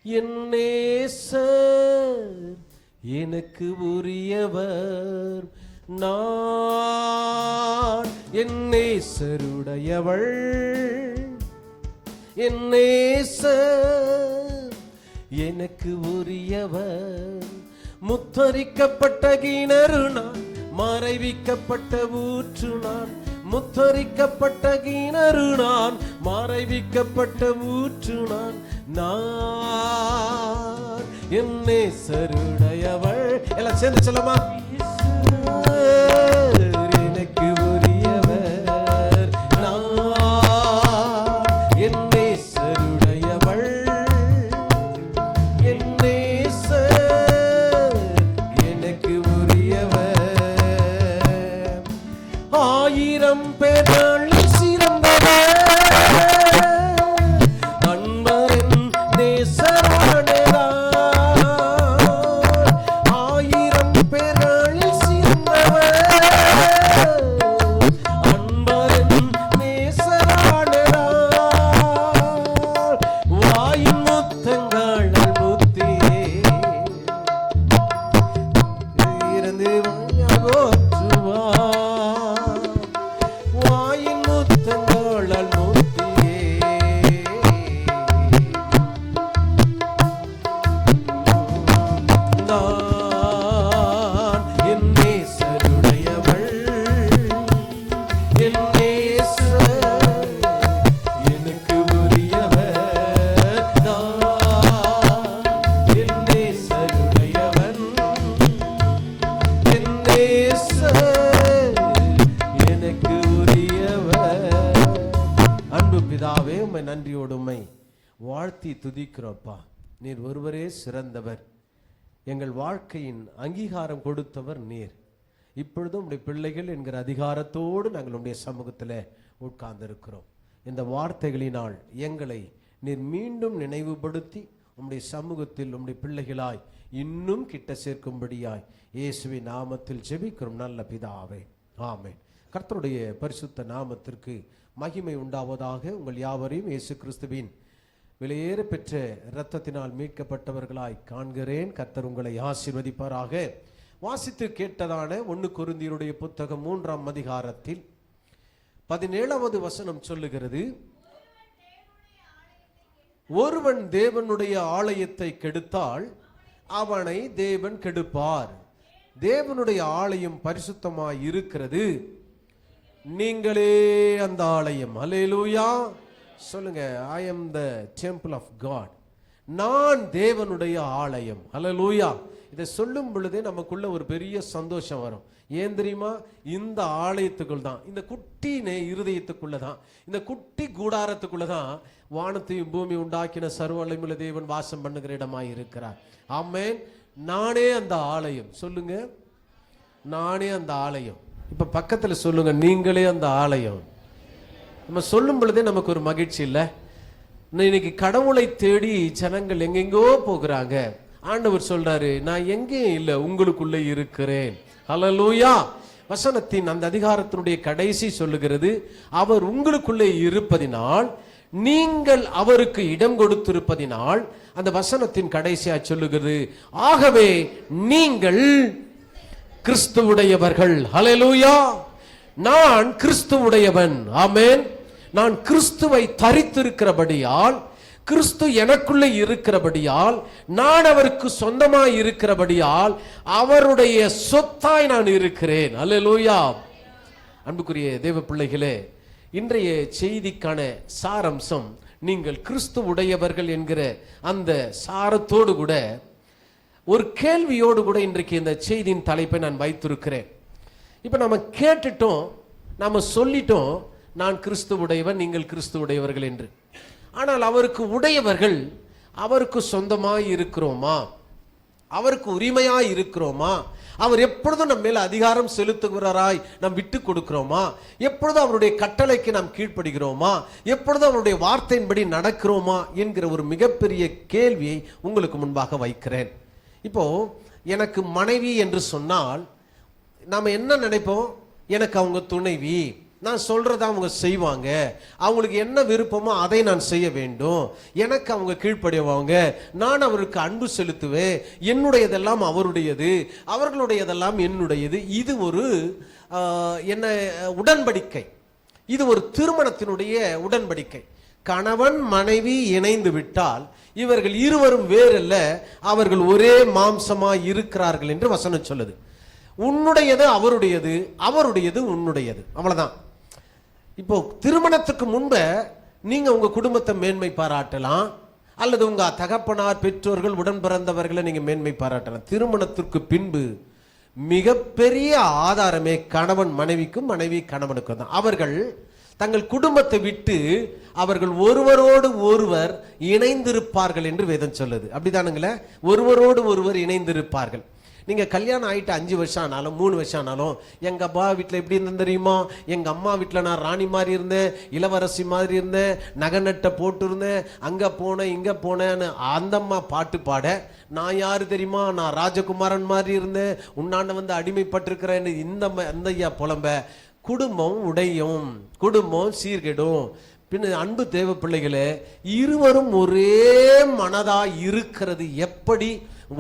என் நேசர் எனக்கு உரியவர், நான் என் நேசருடையவள். என் நேசர் எனக்கு உரியவர், முத்தரிக்கப்பட்ட கிணறு நான், மறைவிக்கப்பட்ட ஊற்று நான். முத்தரிக்கப்பட்ட கிணறு நான், மறைவிக்கப்பட்ட ஊற்று நான். நான் என் நேசருடையவள். எல்லாம் சேர்ந்து சொல்லமா? எனக்கு உரியவர், நான் என் நேசருடையவள். என் நேசர் எனக்கு உரியவர். 1000 பேர்களில் சிறந்தவர், அன்பரின் நேசரானவர். 1000 பேர்களில் சிறந்தவர், அன்பரின் நேசரானவர். வாயின் முத்தங்கள் முத்தியே இருந்து போற்றுவார். வாயின் முத்தங்கள் முத்தியே நான் என் நேசருடையவள். என் நேசர் எனக்கு உரியவர், நான் என் நேசருடையவன். என் நேசர் எனக்கு உரியவர். அன்பு பிதாவே, உம்மை நன்றியோடு உம்மை வாழ்த்தி துதிக்கிறோப்பா. நீர் ஒருவரே சிறந்தவர். எங்கள் வாழ்க்கையின் அங்கீகாரம் கொடுத்தவர் நீர். இப்பொழுதும் உடைய பிள்ளைகள் என்கிற அதிகாரத்தோடு நாங்கள் உடைய சமூகத்தில் உட்கார்ந்திருக்கிறோம். இந்த வார்த்தைகளினால் எங்களை நீர் மீண்டும் நினைவுபடுத்தி உம்முடைய சமூகத்தில் உம்முடைய பிள்ளைகளாய் இன்னும் கிட்ட சேர்க்கும்படியாய் இயேசுவின் நாமத்தில் ஜெபிக்கிறோம் நல்ல பிதாவே, ஆமென். கர்த்தருடைய பரிசுத்த நாமத்திற்கு மகிமை உண்டாவதாக. உங்கள் யாவரையும் இயேசு கிறிஸ்துவின் விலையேற பெற்ற இரத்தத்தினால் மீட்கப்பட்டவர்களாய் காண்கிறேன். கர்த்தர் உங்களை ஆசீர்வதிப்பாராக. வாசித்து கேட்டதான 1 கொரிந்தியருடைய புத்தகம் 3ஆம் அதிகாரத்தில் 17வது வசனம் சொல்லுகிறது, ஒருவன் தேவனுடைய ஆலயத்தை கெடுத்தால் அவனை தேவன் கெடுப்பார். தேவனுடைய ஆலயம் பரிசுத்தமாய் இருக்கிறது, நீங்களே அந்த ஆலயம். அல்லேலூயா சொல்லுங்க. I am the temple of God. நான் தேவனுடைய ஆலயம். அல்லேலூயா. இதை சொல்லும் பொழுதே நமக்குள்ள ஒரு பெரிய சந்தோஷம் வரும். ஏன் தெரியுமா? இந்த ஆலயத்துக்குள் தான், இந்த குட்டி இருதயத்துக்குள்ள தான், இந்த குட்டி கூடாரத்துக்குள்ள தான் வானத்தையும் பூமி உண்டாக்கின சர்வ வல்லமையுள்ள தேவன் வாசம் பண்ணுகிற இடமாய் இருக்கிறார். ஆமென். நானே அந்த ஆலயம். சொல்லுங்க, நானே அந்த ஆலயம். இப்ப பக்கத்துல சொல்லுங்க, நீங்களே அந்த ஆலயம். நம்ம சொல்லும் பொழுதே நமக்கு ஒரு மகிழ்ச்சி இல்லை? இன்னைக்கு கடவுளை தேடி ஜனங்கள் எங்கெங்கோ போகிறாங்க. ஆண்டவர் சொல்றாரு, நான் எங்கேயும் இல்லை, உங்களுக்குள்ளே இருக்கிறேன். ஹல்லேலூயா. வசனத்தின் அந்த அதிகாரத்தினுடைய கடைசி சொல்லுகிறது, அவர் உங்களுக்குள்ளே இருப்பதினால், நீங்கள் அவருக்கு இடம் கொடுத்திருப்பதினால். அந்த வசனத்தின் கடைசியா சொல்லுகிறது, ஆகவே நீங்கள் கிறிஸ்துவுடையவர்கள். ஹல்லேலூயா. நான் கிறிஸ்துவுடையவன். ஆமென். நான் கிறிஸ்துவை தரித்திருக்கிறபடியால், கிறிஸ்து எனக்குள்ளே இருக்கிறபடியால், நான் அவருக்கு சொந்தமாய் இருக்கிறபடியால், அவருடைய சொத்தாய் நான் இருக்கிறேன். அல்லேலூயா. அன்புக்குரிய தேவ பிள்ளைகளே, இன்றைய செய்திக்கான சாரம்சம், நீங்கள் கிறிஸ்து உடையவர்கள் என்கிற அந்த சாரத்தோடு கூட ஒரு கேள்வியோடு கூட இன்றைக்கு இந்த செய்தியின் தலைப்பை நான் வைத்திருக்கிறேன். இப்ப நம்ம கேட்டுட்டோம், நாம சொல்லிட்டோம், நான் கிறிஸ்து உடையவன், நீங்கள் கிறிஸ்து உடையவர்கள் என்று. ஆனால் அவருக்கு உடையவர்கள், அவருக்கு சொந்தமாய் இருக்கிறோமா? அவருக்கு உரிமையாய் இருக்கிறோமா? அவர் எப்பொழுதும் நம்ம மேல அதிகாரம் செலுத்துகிறாராய் நாம் விட்டு கொடுக்கிறோமா? எப்பொழுதும் அவருடைய கட்டளைக்கு நாம் கீழ்ப்படுகிறோமா? எப்பொழுதும் அவருடைய வார்த்தையின்படி நடக்கிறோமா என்கிற ஒரு மிகப்பெரிய கேள்வியை உங்களுக்கு முன்பாக வைக்கிறேன். இப்போ எனக்கு மனைவி என்று சொன்னால் நாம என்ன நினைப்போம்? எனக்கு அவங்க துணைவி, நான் சொல்றத அவங்க செய்வாங்க, அவங்களுக்கு என்ன விருப்பமோ அதை நான் செய்ய வேண்டும், எனக்கு அவங்க கீழ்ப்படிவாங்க, நான் அவருக்கு அன்பு செலுத்துவேன், என்னுடையதெல்லாம் அவருடையது, அவர்களுடையதெல்லாம் என்னுடையது. இது ஒரு என்ன உடன்படிக்கை, இது ஒரு திருமணத்தினுடைய உடன்படிக்கை. கணவன் மனைவி இணைந்து விட்டால் இவர்கள் இருவரும் வேறல்ல, அவர்கள் ஒரே மாம்சமாய் இருக்கிறார்கள் என்று வசனம் சொல்லுது. உன்னுடையது அவருடையது, அவருடையது உன்னுடையது, அவ்வளவுதான். இப்போ திருமணத்துக்கு முன்பு நீங்க உங்க குடும்பத்தை மேன்மை பாராட்டலாம், அல்லது உங்க தகப்பனார் பெற்றோர்கள் உடன் பிறந்தவர்களை நீங்க மேன்மை பாராட்டலாம். திருமணத்திற்கு பின்பு மிகப்பெரிய ஆதாரமே கணவன் மனைவிக்கும் மனைவி கணவனுக்கும் தான். அவர்கள் தங்கள் குடும்பத்தை விட்டு அவர்கள் ஒருவரோடு ஒருவர் இணைந்திருப்பார்கள் என்று வேதம் சொல்லுது. அப்படிதானுங்களே, ஒருவரோடு ஒருவர் இணைந்திருப்பார்கள். நீங்க கல்யாணம் ஆயிட்டு 5 வருஷம் ஆனாலும் 3 வருஷம் ஆனாலும், எங்க அப்பா வீட்டில் எப்படி இருந்தேன் தெரியுமா, எங்க அம்மா வீட்டில் நான் ராணி மாதிரி இருந்தேன், இளவரசி மாதிரி இருந்தேன், நகநட்டை போட்டு இருந்தேன், அங்க போனேன் இங்க போனேன்னு அந்த அம்மா பாட்டு பாட, நான் யாரு தெரியுமா, நான் ராஜகுமாரன் மாதிரி இருந்தேன், உன்னாண்ட வந்து அடிமைப்பட்டிருக்கிறேன்னு இந்த ஐயா புலம்ப, குடும்பம் உடையும், குடும்பம் சீர்கெடும். பின்ன அன்பு தேவ பிள்ளைகளே, இருவரும் ஒரே மனதா இருக்கிறது எப்படி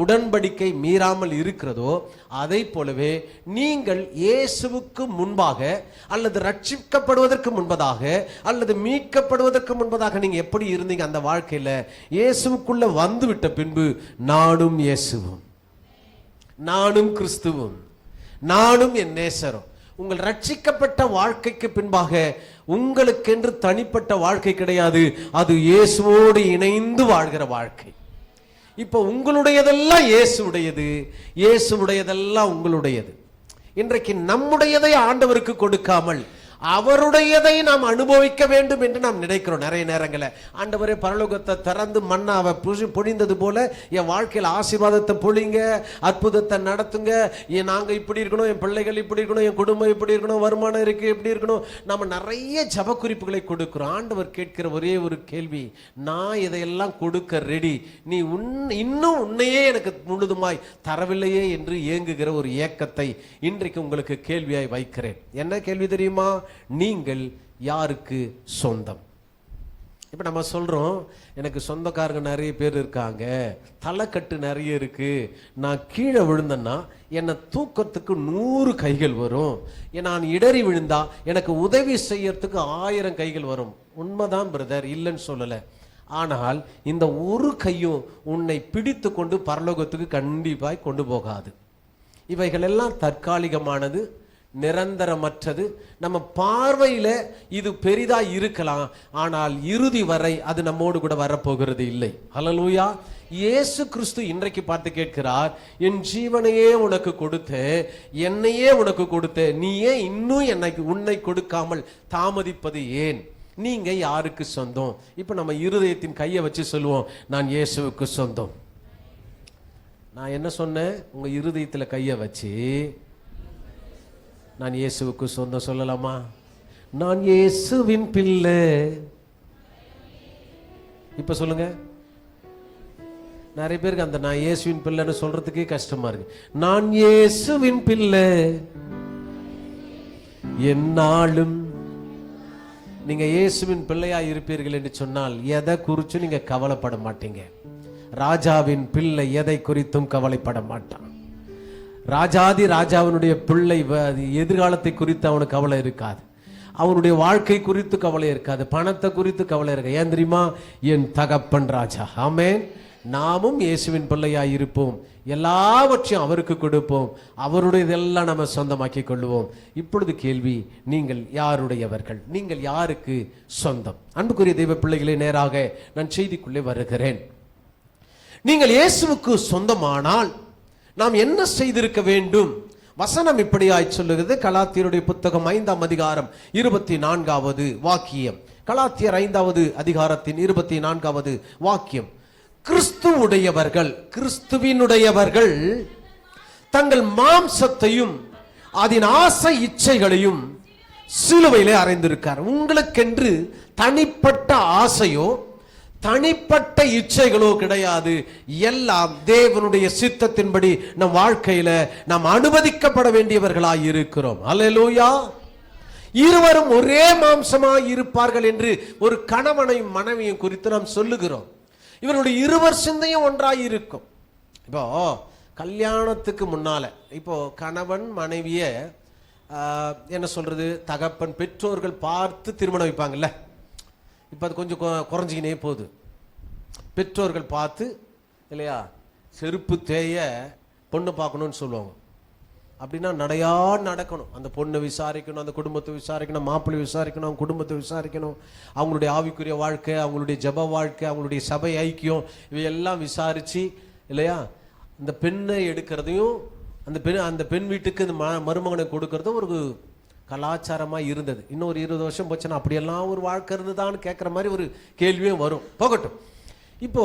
உடன்படிக்கை மீறாமல் இருக்கிறதோ, அதை போலவே நீங்கள் இயேசுவுக்கு முன்பாக அல்லது ரட்சிக்கப்படுவதற்கு முன்பதாக அல்லது மீட்கப்படுவதற்கு முன்பதாக நீங்க எப்படி இருந்தீங்க அந்த வாழ்க்கையில, இயேசுவுக்குள்ள வந்துவிட்ட பின்பு நானும் இயேசுவும், நானும் கிறிஸ்துவும், நானும் என் நேசரும். உங்கள் ரட்சிக்கப்பட்ட வாழ்க்கைக்கு பின்பாக உங்களுக்கென்று தனிப்பட்ட வாழ்க்கை கிடையாது, அது இயேசுவோடு இணைந்து வாழ்கிற வாழ்க்கை. இப்போ உங்களுடையதெல்லாம் இயேசுடையது, இயேசுடையதெல்லாம் உங்களுடையது. இன்றைக்கு நம்முடையதை ஆண்டவருக்கு கொடுக்காமல் அவருடையதை நாம் அனுபவிக்க வேண்டும் என்று நாம் நினைக்கிறோம். நிறைய நேரங்களில் ஆண்டவரே பரலோகத்தை திறந்து மண்ணாவை பொழிந்தது போல என் வாழ்க்கையில் ஆசீர்வாதத்தை பொழிங்க, அற்புதத்தை நடத்துங்க, நாங்கள் இப்படி இருக்கணும், என் பிள்ளைகள் இப்படி இருக்கணும், என் குடும்பம் இப்படி இருக்கணும், வருமானம் இருக்கு எப்படி இருக்கணும். நம்ம நிறைய ஜப குறிப்புகளை கொடுக்கிறோம். ஆண்டவர் கேட்கிற ஒரே ஒரு கேள்வி, நான் இதையெல்லாம் கொடுக்க ரெடி, நீ இன்னும் உன்னையே எனக்கு முழுதுமாய் தரவில்லையே என்று ஏங்குகிற ஒரு ஏக்கத்தை இன்றைக்கு உங்களுக்கு கேள்வியாய் வைக்கிறேன். என்ன கேள்வி தெரியுமா? நீங்கள் யாருக்கு சொந்தம்? இப்ப நம்ம சொல்றோம், எனக்கு சொந்தக்காரங்க நிறைய பேர் இருக்காங்க, தலைக்கட்டு நிறைய இருக்கு, நான் கீழே விழுந்தேன்னா என்னை தூக்கத்துக்கு 100 கைகள் வரும், நான் இடறி விழுந்தா எனக்கு உதவி செய்யறதுக்கு 1000 கைகள் வரும். உண்மைதான் பிரதர், இல்லைன்னு சொல்லல. ஆனால் இந்த ஒரு கையும் உன்னை பிடித்து கொண்டு பரலோகத்துக்கு கண்டிப்பாய் கொண்டு போகாது. இவைகள் எல்லாம் தற்காலிகமானது, நிரந்தரமற்றது. நம்ம பார்வையில இது பெரிதா இருக்கலாம், ஆனால் இறுதி வரை அது நம்மோடு கூட வரப்போகிறது இல்லை. ஹல்லேலூயா. இயேசு கிறிஸ்து இன்றைக்கு பார்த்து கேட்கிறார், என் ஜீவனையே உனக்கு கொடுத்தேன், என்னையே உனக்கு கொடுத்தேன், நீ ஏன் இன்னும் உன்னை கொடுக்காமல் தாமதிப்பது ஏன்? நீங்க யாருக்கு சொந்தம்? இப்ப நம்ம இருதயத்தின் கையை வச்சு சொல்லுவோம், நான் இயேசுவுக்கு சொந்தம். நான் என்ன சொன்னேன்? உங்க இருதயத்துல கையை வச்சு நான் இயேசுவுக்கு சொந்தம் சொல்லலாமா? நான் இயேசுவின் பிள்ளை. இப்ப சொல்லுங்க. நிறைய பேருக்கு அந்த நான் இயேசுவின் பிள்ளைன்னு சொல்றதுக்கே கஷ்டமா இருக்கு. நான் இயேசுவின் பிள்ளை என்னாலும். நீங்க இயேசுவின் பிள்ளையா இருப்பீர்கள் என்று சொன்னால் எதை குறிச்சும் நீங்க கவலைப்பட மாட்டீங்க. ராஜாவின் பிள்ளை எதை குறித்தும் கவலைப்பட மாட்டான். ராஜாதி ராஜாவினுடைய பிள்ளை எதிர்காலத்தை குறித்து அவனுக்கு கவலை இருக்காது, அவனுடைய வாழ்க்கை குறித்து கவலை இருக்காது, பணத்தை குறித்து கவலை இருக்காது. ஏன் தெரியுமா? என் தகப்பன் ராஜா. ஆமென். நாமும் இயேசுவின் பிள்ளையாய் இருப்போம், எல்லாவற்றையும் அவருக்கு கொடுப்போம், அவருடையதெல்லாம் நம்ம சொந்தமாக்கி கொள்வோம். இப்பொழுது கேள்வி, நீங்கள் யாருடையவர்கள்? நீங்கள் யாருக்கு சொந்தம்? அன்புக்குரிய தெய்வ பிள்ளைகளே, நேராக நான் செய்திக்குள்ளே வருகிறேன். நீங்கள் இயேசுவுக்கு சொந்தமானால் நாம் என்ன செய்திருக்க வேண்டும்? வசனம் இப்படியாய் சொல்லுகிறது. கலாத்தியருடைய புத்தகம் 5ஆம் அதிகாரம் 24வது வாக்கியம். கலாத்தியர் 5வது அதிகாரத்தின் 24வது வாக்கியம். கிறிஸ்துவுடையவர்கள், கிறிஸ்துவினுடையவர்கள் தங்கள் மாம்சத்தையும் அதன் ஆசை இச்சைகளையும் சிலுவையிலே அறைந்திருக்கார். உங்களுக்கென்று தனிப்பட்ட ஆசையோ தனிப்பட்ட இச்சைகளோ கிடையாது. எல்லாம் தேவனுடைய சித்தத்தின்படி நம் வாழ்க்கையில நாம் அனுமதிக்கப்பட வேண்டியவர்களாய் இருக்கிறோம். அல்லேலூயா. இருவரும் ஒரே மாம்சமாய் இருப்பார்கள் என்று ஒரு கணவனையும் மனைவியும் குறித்து நாம் சொல்லுகிறோம். இவருடைய இருவர் சிந்தையும் ஒன்றாய் இருக்கும். இப்போ கல்யாணத்துக்கு முன்னால இப்போ கணவன் மனைவிய என்ன சொல்றது, தகப்பன் பெற்றோர்கள் பார்த்து திருமணம் வைப்பாங்கல்ல. இப்போ அது கொஞ்சம் குறைஞ்சிக்கினே போகுது. பெற்றோர்கள் பார்த்து இல்லையா, செருப்பு தேய பொண்ணு பார்க்கணும்னு சொல்லுவாங்க. அப்படின்னா நடையா நடக்கணும். அந்த பொண்ணை விசாரிக்கணும், அந்த குடும்பத்தை விசாரிக்கணும், மாப்பிள்ளை விசாரிக்கணும், அவங்க குடும்பத்தை விசாரிக்கணும், அவங்களுடைய ஆவிக்குரிய வாழ்க்கை, அவங்களுடைய ஜப வாழ்க்கை, அவங்களுடைய சபை ஐக்கியம், இவையெல்லாம் விசாரிச்சு இல்லையா அந்த பெண்ணை எடுக்கிறதையும் அந்த பெண் வீட்டுக்கு இந்த மருமகனை கொடுக்கறதும் ஒரு கலாச்சாரமாக இருந்தது. இன்னும் ஒரு 20 வருஷம் போச்சுன்னா அப்படியெல்லாம் ஒரு வாழ்க்கை இருந்ததான்னு கேட்குற மாதிரி ஒரு கேள்வியும் வரும். போகட்டும். இப்போ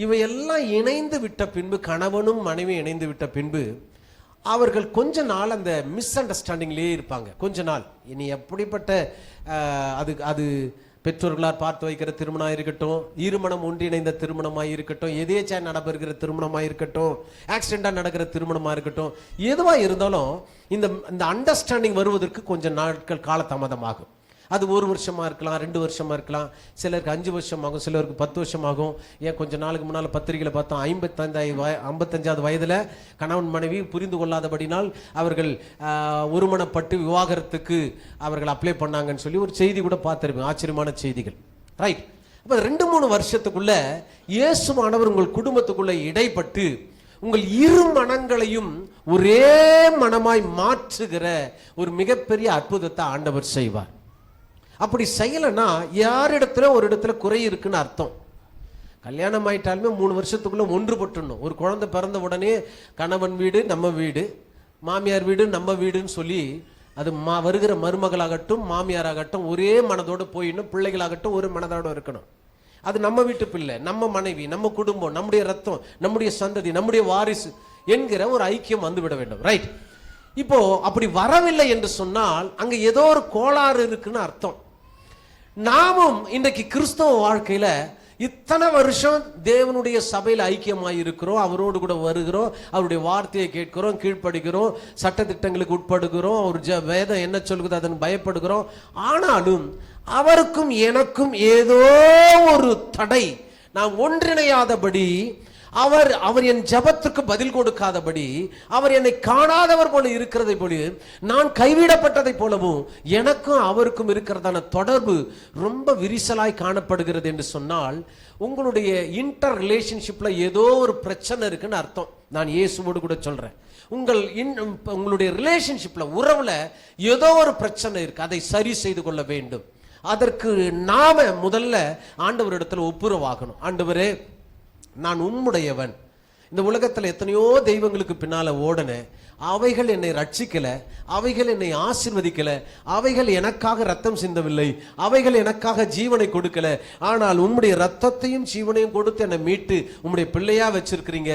இவையெல்லாம் இணைந்து விட்ட பின்பு, கணவனும் மனைவியும் இணைந்து விட்ட பின்பு அவர்கள் கொஞ்ச நாள் அந்த மிஸ் அண்டர்ஸ்டாண்டிங்லேயே இருப்பாங்க. கொஞ்ச நாள் இனி எப்படிப்பட்ட அது பெற்றோர்களால் பார்த்து வைக்கிற திருமணமாக இருக்கட்டும், இருமணம் ஒன்றிணைந்த திருமணமாக இருக்கட்டும், எதேச்சா நடைபெறுகிற திருமணமாக இருக்கட்டும், ஆக்சிடென்ட்டாக நடக்கிற திருமணமாக இருக்கட்டும், எதுவாக இருந்தாலும் இந்த அண்டர்ஸ்டாண்டிங் வருவதற்கு கொஞ்சம் நாட்கள் காலதாமதமாகும். அது 1 வருஷமாக இருக்கலாம், 2 வருஷமாக இருக்கலாம், சிலருக்கு 5 வருஷம் ஆகும், சிலருக்கு 10 வருஷம் ஆகும். ஏன் கொஞ்ச நாளுக்கு முன்னால் பத்திரிகையில் பார்த்தோம், 55வது வயதில் கணவன் மனைவி புரிந்து கொள்ளாதபடினால் அவர்கள் ஒருமனப்பட்டு விவாகரத்துக்கு அவர்கள் அப்ளை பண்ணாங்கன்னு சொல்லி ஒரு செய்தி கூட பார்த்துருப்பேன். ஆச்சரியமான செய்திகள். ரைட். அப்போ 2-3 வருஷத்துக்குள்ள இயேசுவானவர் உங்கள் குடும்பத்துக்குள்ள இடைப்பட்டு உங்கள் இரு மனங்களையும் ஒரே மனமாய் மாற்றுகிற ஒரு மிகப்பெரிய அற்புதத்தை ஆண்டவர் செய்வார். அப்படி செய்யலைன்னா யாரிடத்துல ஒரு இடத்துல குறை இருக்குன்னு அர்த்தம். கல்யாணம் ஆயிட்டாலுமே 3 வருஷத்துக்குள்ள ஒன்றுபட்டுணும். ஒரு குழந்தை பிறந்த உடனே கணவன் வீடு நம்ம வீடு, மாமியார் வீடு நம்ம வீடுன்னு சொல்லி அது வருகிற மருமகளாகட்டும் மாமியாராகட்டும் ஒரே மனதோடு போயிடணும். பிள்ளைகளாகட்டும் ஒரு மனதோடு இருக்கணும். அது நம்ம வீட்டு பிள்ளை, நம்ம மனைவி, நம்ம குடும்பம், நம்முடைய ரத்தம், நம்முடைய சந்ததி, நம்முடைய வாரிசு என்கிற ஒரு ஐக்கியம் வந்துவிட வேண்டும். ரைட். இப்போ அப்படி வரவில்லை என்று சொன்னால் அங்க ஏதோ ஒரு கோளாறு இருக்குன்னு அர்த்தம். நாமும் இன்றைக்கு கிறிஸ்தவ வாழ்க்கையில இத்தனை வருஷம் தேவனுடைய சபையில் ஐக்கியமாய் இருக்கிறோம், அவரோடு கூட வருகிறோம், அவருடைய வார்த்தையை கேட்கிறோம், கீழ்ப்படுகிறோம், சட்டத்திட்டங்களுக்கு உட்படுகிறோம், அவர் வேதம் என்ன சொல்லுது அதன் பயப்படுகிறோம். ஆனாலும் அவருக்கும் எனக்கும் ஏதோ ஒரு தடை, நாம் ஒன்றிணையாதபடி, அவர் என் ஜபத்துக்கு பதில் கொடுக்காதபடி, அவர் என்னை காணாதவர் போல இருக்கிறதை போல, நான் கைவிடப்பட்டதை போலவும் எனக்கும் அவருக்கும் இருக்கிறதான தொடர்பு ரொம்ப விரிசலாய் காணப்படுகிறது என்று சொன்னால் உங்களுடைய இன்டர் ரிலேஷன்ஷிப்ல ஏதோ ஒரு பிரச்சனை இருக்குன்னு அர்த்தம். நான் இயேசுவோடு கூட சொல்றேன், உங்களுடைய ரிலேஷன்ஷிப்ல உறவுல ஏதோ ஒரு பிரச்சனை இருக்கு, அதை சரி செய்து கொள்ள வேண்டும். அதற்கு நாம முதல்ல ஆண்டவரிடத்துல ஒப்புரவாகணும். ஆண்டவரே, நான் உம்முடையவன். இந்த உலகத்தில் எத்தனையோ தெய்வங்களுக்கு பின்னால ஓடனேன், அவைகள் என்னை ரட்சிக்கல, அவைகள் என்னை ஆசீர்வதிக்கல, அவைகள் எனக்காக ரத்தம் சிந்தவில்லை, அவைகள் எனக்காக ஜீவனை கொடுக்கல. ஆனால் உம்முடைய ரத்தத்தையும் ஜீவனையும் கொடுத்து என்னை மீட்டு உம்முடைய பிள்ளையா வச்சிருக்கிறீங்க.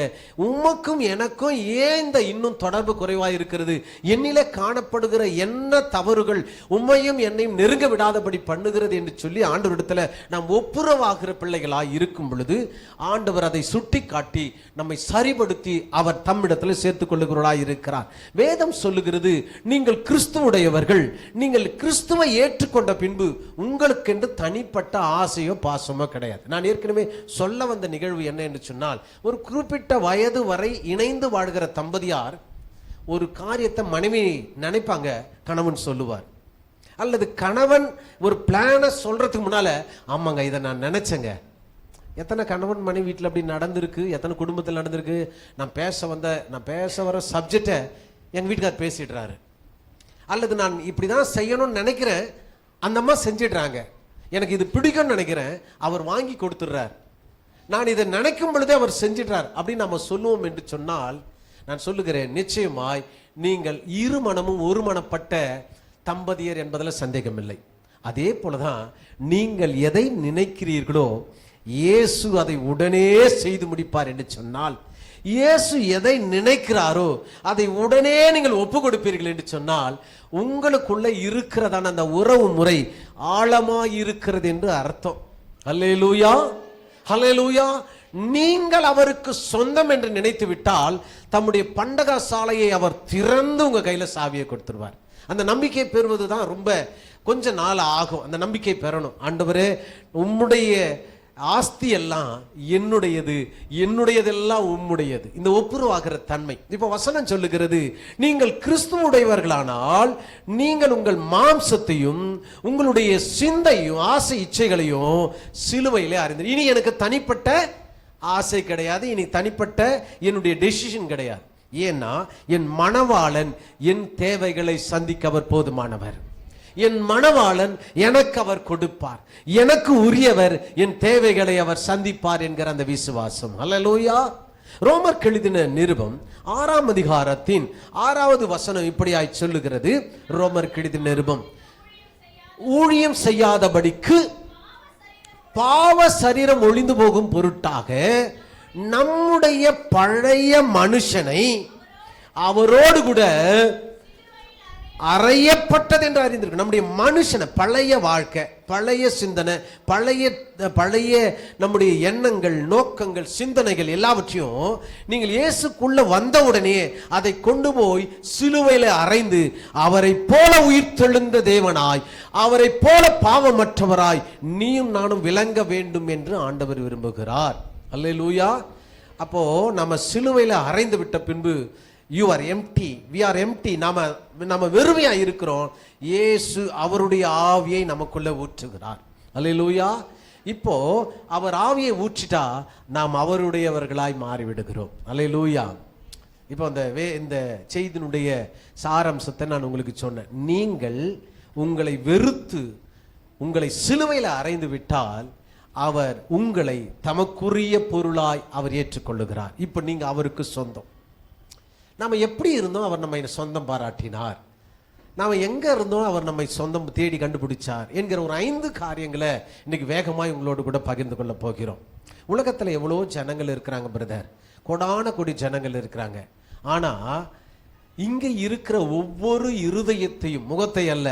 உமக்கும் எனக்கும் ஏன் இந்த இன்னும் தொடர்பு குறைவாக இருக்கிறது? என்னிலே காணப்படுகிற என்ன தவறுகள் உம்மையும் என்னையும் நெருங்க விடாதபடி பண்ணுகிறது என்று சொல்லி ஆண்டவரிடத்துல நாம் ஒப்புரவாகிற பிள்ளைகளாய் இருக்கும் பொழுது ஆண்டவர் அதை சுட்டி காட்டி நம்மை சரிபடுத்தி அவர் தம்மிடத்தில் சேர்த்துக் கொள்ளுகிறவராய் இருக்கிறார். வேதம் சொல்லுகிறது, நீங்கள் கிறிஸ்துவுடையவர்கள், நீங்கள் கிறிஸ்துவை ஏற்றுக்கொண்ட பின்பு உங்களுக்கென்று தனிப்பட்ட ஆசையோ பாசமோ கிடையாது. நான் ஏற்கனவே சொல்ல வந்த நிகழ்வு என்ன என்று சொன்னால், ஒரு குறிப்பிட்ட வயது வரை இணைந்து வாழ்கிற தம்பதியார் ஒரு காரியத்தை மனைவி நினைப்பாங்க, கணவன் சொல்லுவார். அல்லது கணவன் ஒரு பிளானை சொல்றதுக்கு முன்னால, ஆமாங்க இதை நான் நினைச்சேங்க. எத்தனை கணவன் மனைவி வீட்டில் அப்படி நடந்திருக்கு, எத்தனை குடும்பத்தில் நடந்திருக்கு. நான் பேச வர சப்ஜெக்டை எங்கள் வீட்டுக்கார் பேசிடுறாரு. அல்லது நான் இப்படி தான் செய்யணும்னு நினைக்கிறேன், அந்த அம்மா செஞ்சிடுறாங்க. எனக்கு இது பிடிக்கும்னு நினைக்கிறேன், அவர் வாங்கி கொடுத்துடுறார். நான் இதை நினைக்கும் பொழுதே அவர் செஞ்சிடுறார் அப்படின்னு நம்ம சொல்லுவோம் என்று சொன்னால், நான் சொல்லுகிறேன், நிச்சயமாய் நீங்கள் இரு மனமும் ஒருமனப்பட்ட தம்பதியர் என்பதில் சந்தேகம் இல்லை. அதே போலதான் நீங்கள் எதை நினைக்கிறீர்களோ இயேசு அதை உடனே செய்து முடிப்பார் என்று சொன்னால், இயேசு எதை நினைக்கிறாரோ அதை உடனே நீங்கள் ஒப்பு கொடுப்பீர்கள் என்று சொன்னால், உங்களுக்குள்ள இருக்கிறதான அந்த உறவு முறை ஆழமாய் இருக்கிறது என்று அர்த்தம். அல்லேலூயா, அல்லேலூயா. நீங்கள் அவருக்கு சொந்தம் என்று நினைத்து விட்டால் தம்முடைய பண்டக சாலையை அவர் திறந்து உங்க கையில சாவியை கொடுத்துருவார். அந்த நம்பிக்கை பெறுவது தான் ரொம்ப கொஞ்ச நாள் ஆகும். அந்த நம்பிக்கை பெறணும். ஆண்டவரே, உம்முடைய ஆஸ்தி எல்லாம் என்னுடையது, என்னுடையதெல்லாம் உம்முடையது, இந்த ஒப்புரவாகிற தன்மை. இப்போ வசனம் சொல்லுகிறது, நீங்கள் கிறிஸ்துவுடையவர்களானால் நீங்கள் உங்கள் மாம்சத்தையும் உங்களுடைய சிந்தையும் ஆசை இச்சைகளையும் சிலுவையிலே அறிந்து. இனி எனக்கு தனிப்பட்ட ஆசை கிடையாது, இனி தனிப்பட்ட என்னுடைய டெசிஷன் கிடையாது. ஏன்னா என் மணவாளன் என் தேவைகளை சந்திக்க அவர் போதுமானவர். என் மணவாளன் எனக்கு அவர் கொடுப்பார், எனக்கு உரியவர் என் தேவைகளை அவர் சந்திப்பார் என்கிற அந்த விசுவாசம். அல்லேலூயா. ரோமர் எழுதின நிருபம் 6ஆம் அதிகாரத்தின் 6வது வசனம் இப்படியாய் சொல்லுகிறது. ரோமர் எழுதின நிருபம், ஊழியம் செய்யாதபடிக்கு பாவ சரீரம் ஒளிந்து போகும் பொருட்டாக நம்முடைய பழைய மனுஷனை அவரோடு கூட அறையப்பட்டது என்று அறிந்திருக்கு. நம்முடைய மனுஷனை, பழைய வாழ்க்கை, பழைய சிந்தனை, பழைய நம்முடைய எண்ணங்கள், நோக்கங்கள், சிந்தனைகள் எல்லாவற்றையும் நீங்கள் இயேசுக்குள்ள வந்தவுடனே அதை கொண்டு போய் சிலுவையில அறைந்து அவரை போல உயிர்த்தெழுந்த தேவனாய், அவரை போல பாவமற்றவராய் நீயும் நானும் விளங்க வேண்டும் என்று ஆண்டவர் விரும்புகிறார். அல்லேலூயா. அப்போ நம்ம சிலுவையில அறைந்து விட்ட பின்பு you are empty, we are empty, நாம வெறுமையா இருக்கிறோம். இயேசு அவருடைய ஆவியை நமக்குள்ள ஊற்றுகிறார். அல்லேலூயா. இப்போ அவர் ஆவியை ஊற்றிட்டா நாம் அவருடையவர்களாய் மாறிவிடுகிறோம். அல்லேலூயா. இப்போ இந்த செய்தியினுடைய சாராம்சத்தை நான் உங்களுக்கு சொன்னேன். நீங்கள் உங்களை வெறுத்து உங்களை சிலுவையில் அறைந்து விட்டால் அவர் உங்களை தமக்குரிய பொருளாய் அவர் ஏற்றுக்கொள்ளுகிறார். இப்போ நீங்க அவருக்கு சொந்தம். நாம் எப்படி இருந்தோம் அவர் நம்மை சொந்தம் பாராட்டினார், நாம் எங்கே இருந்தோம் அவர் நம்மை சொந்தம் தேடி கண்டுபிடிச்சார் என்கிற ஒரு 5 காரியங்களை இன்னைக்கு வேகமாக உங்களோடு கூட பகிர்ந்து கொள்ள போகிறோம். உலகத்தில் எவ்வளோ ஜனங்கள் இருக்கிறாங்க பிரதர், கொடான கொடி ஜனங்கள் இருக்கிறாங்க. ஆனால் இங்கே இருக்கிற ஒவ்வொரு இருதயத்தையும், முகத்தை அல்ல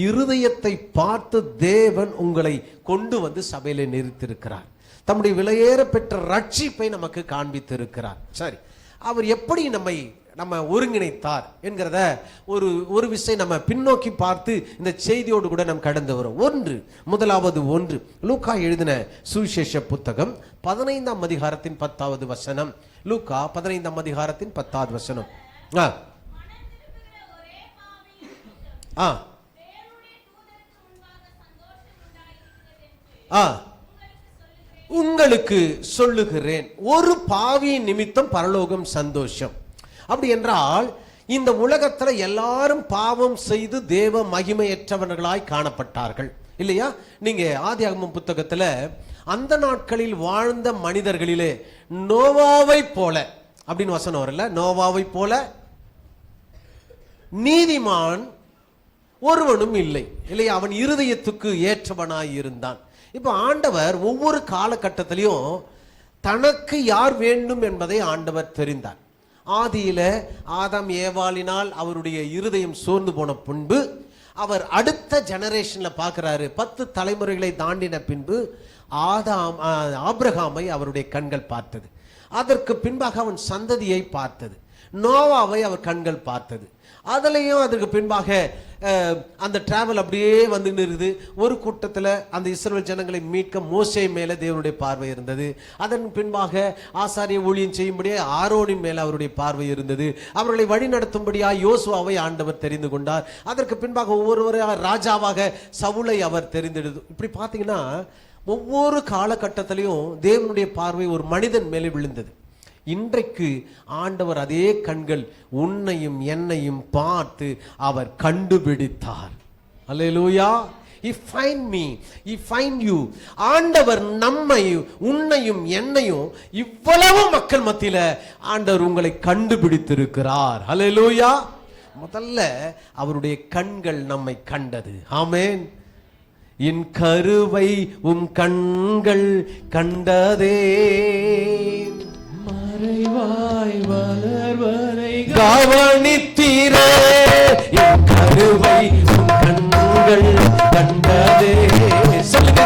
இருதயத்தை பார்த்து தேவன் உங்களை கொண்டு வந்து சபையில நிறுத்தியிருக்கிறார். தம்முடைய விலையேற பெற்ற ரட்சிப்பை நமக்கு காண்பித்திருக்கிறார். சரி, அவர் எப்படி நம்ம ஒருங்கிணைத்தார் என்கிறத ஒரு விஷயம் நம்ம பின்னோக்கி பார்த்து இந்த செய்தியோடு கூட நாம் கடந்து வரும். முதலாவது லூக்கா எழுதின சுவிசேஷ புத்தகம் 15ஆம் அதிகாரத்தின் 10வது வசனம். லூக்கா 15ஆம் அதிகாரத்தின் 10வது வசனம். உங்களுக்கு சொல்லுகிறேன், ஒரு பாவியின் நிமித்தம் பரலோகம் சந்தோஷம். அப்படி என்றால் இந்த உலகத்துல எல்லாரும் பாவம் செய்து தேவ மகிமையற்றவர்களாய் காணப்பட்டார்கள் இல்லையா? நீங்க ஆதியாகமம் புத்தகத்துல அந்த நாட்களில் வாழ்ந்த மனிதர்களிலே நோவாவை போல அப்படின்னு வசனம் வரல, நோவாவை போல நீதிமான் ஒருவனும் இல்லை இல்லையா? அவன் இருதயத்துக்கு ஏற்றவனாய் இருந்தான். இப்ப ஆண்டவர் ஒவ்வொரு காலகட்டத்திலையும் தனக்கு யார் வேண்டும் என்பதை ஆண்டவர் தெரிந்தார். ஆதியில ஆதாம் ஏவாளினால் அவருடைய இருதயம் சோர்ந்து போன பின்பு அவர் அடுத்த ஜெனரேஷன்ல பார்க்கிறாரு. 10 தலைமுறைகளை தாண்டின பின்பு ஆபிரகாமை அவருடைய கண்கள் பார்த்தது. அதற்கு பின்பாக அவன் சந்ததியை பார்த்தது. நோவாவை அவர் கண்கள் பார்த்தது. அதுலேயும் அதற்கு பின்பாக அந்த டிராவல் அப்படியே வந்து நிறுது. ஒரு கூட்டத்தில் அந்த இஸ்ரவேல் ஜனங்களை மீட்க மோசே மேலே தேவனுடைய பார்வை இருந்தது. அதன் பின்பாக ஆசாரிய ஊழியம் செய்யும்படியே ஆரோனின் மேலே அவருடைய பார்வை இருந்தது. அவர்களை வழி நடத்தும்படியாக யோசுவாவை ஆண்டவர் தெரிந்து கொண்டார். அதற்கு பின்பாக ஒவ்வொருவராக ராஜாவாக சவுலை அவர் தெரிந்தெடுத்து. இப்படி பார்த்தீங்கன்னா ஒவ்வொரு காலகட்டத்திலையும் தேவனுடைய பார்வை ஒரு மனிதன் மேலே விழுந்தது. இன்றைக்கு ஆண்டவர் அதே கண்கள் உன்னையும் என்னையும் பார்த்து அவர் கண்டுபிடித்தார். அல்லேலூயா. He find me, he find you. ஆண்டவர் நம்மை, உன்னையும் என்னையும் இவ்வளவு மக்கள் மத்தியில ஆண்டவர் உங்களை கண்டுபிடித்திருக்கிறார். அல்லேலூயா. முதல்ல அவருடைய கண்கள் நம்மை கண்டது. ஆமென். என் கருவை கண்கள் கண்டதே, மறைவாய் வளர்வரை கவனித்தீரே, என் கருவை கண்கள் கண்டதே. சொல்லுங்க.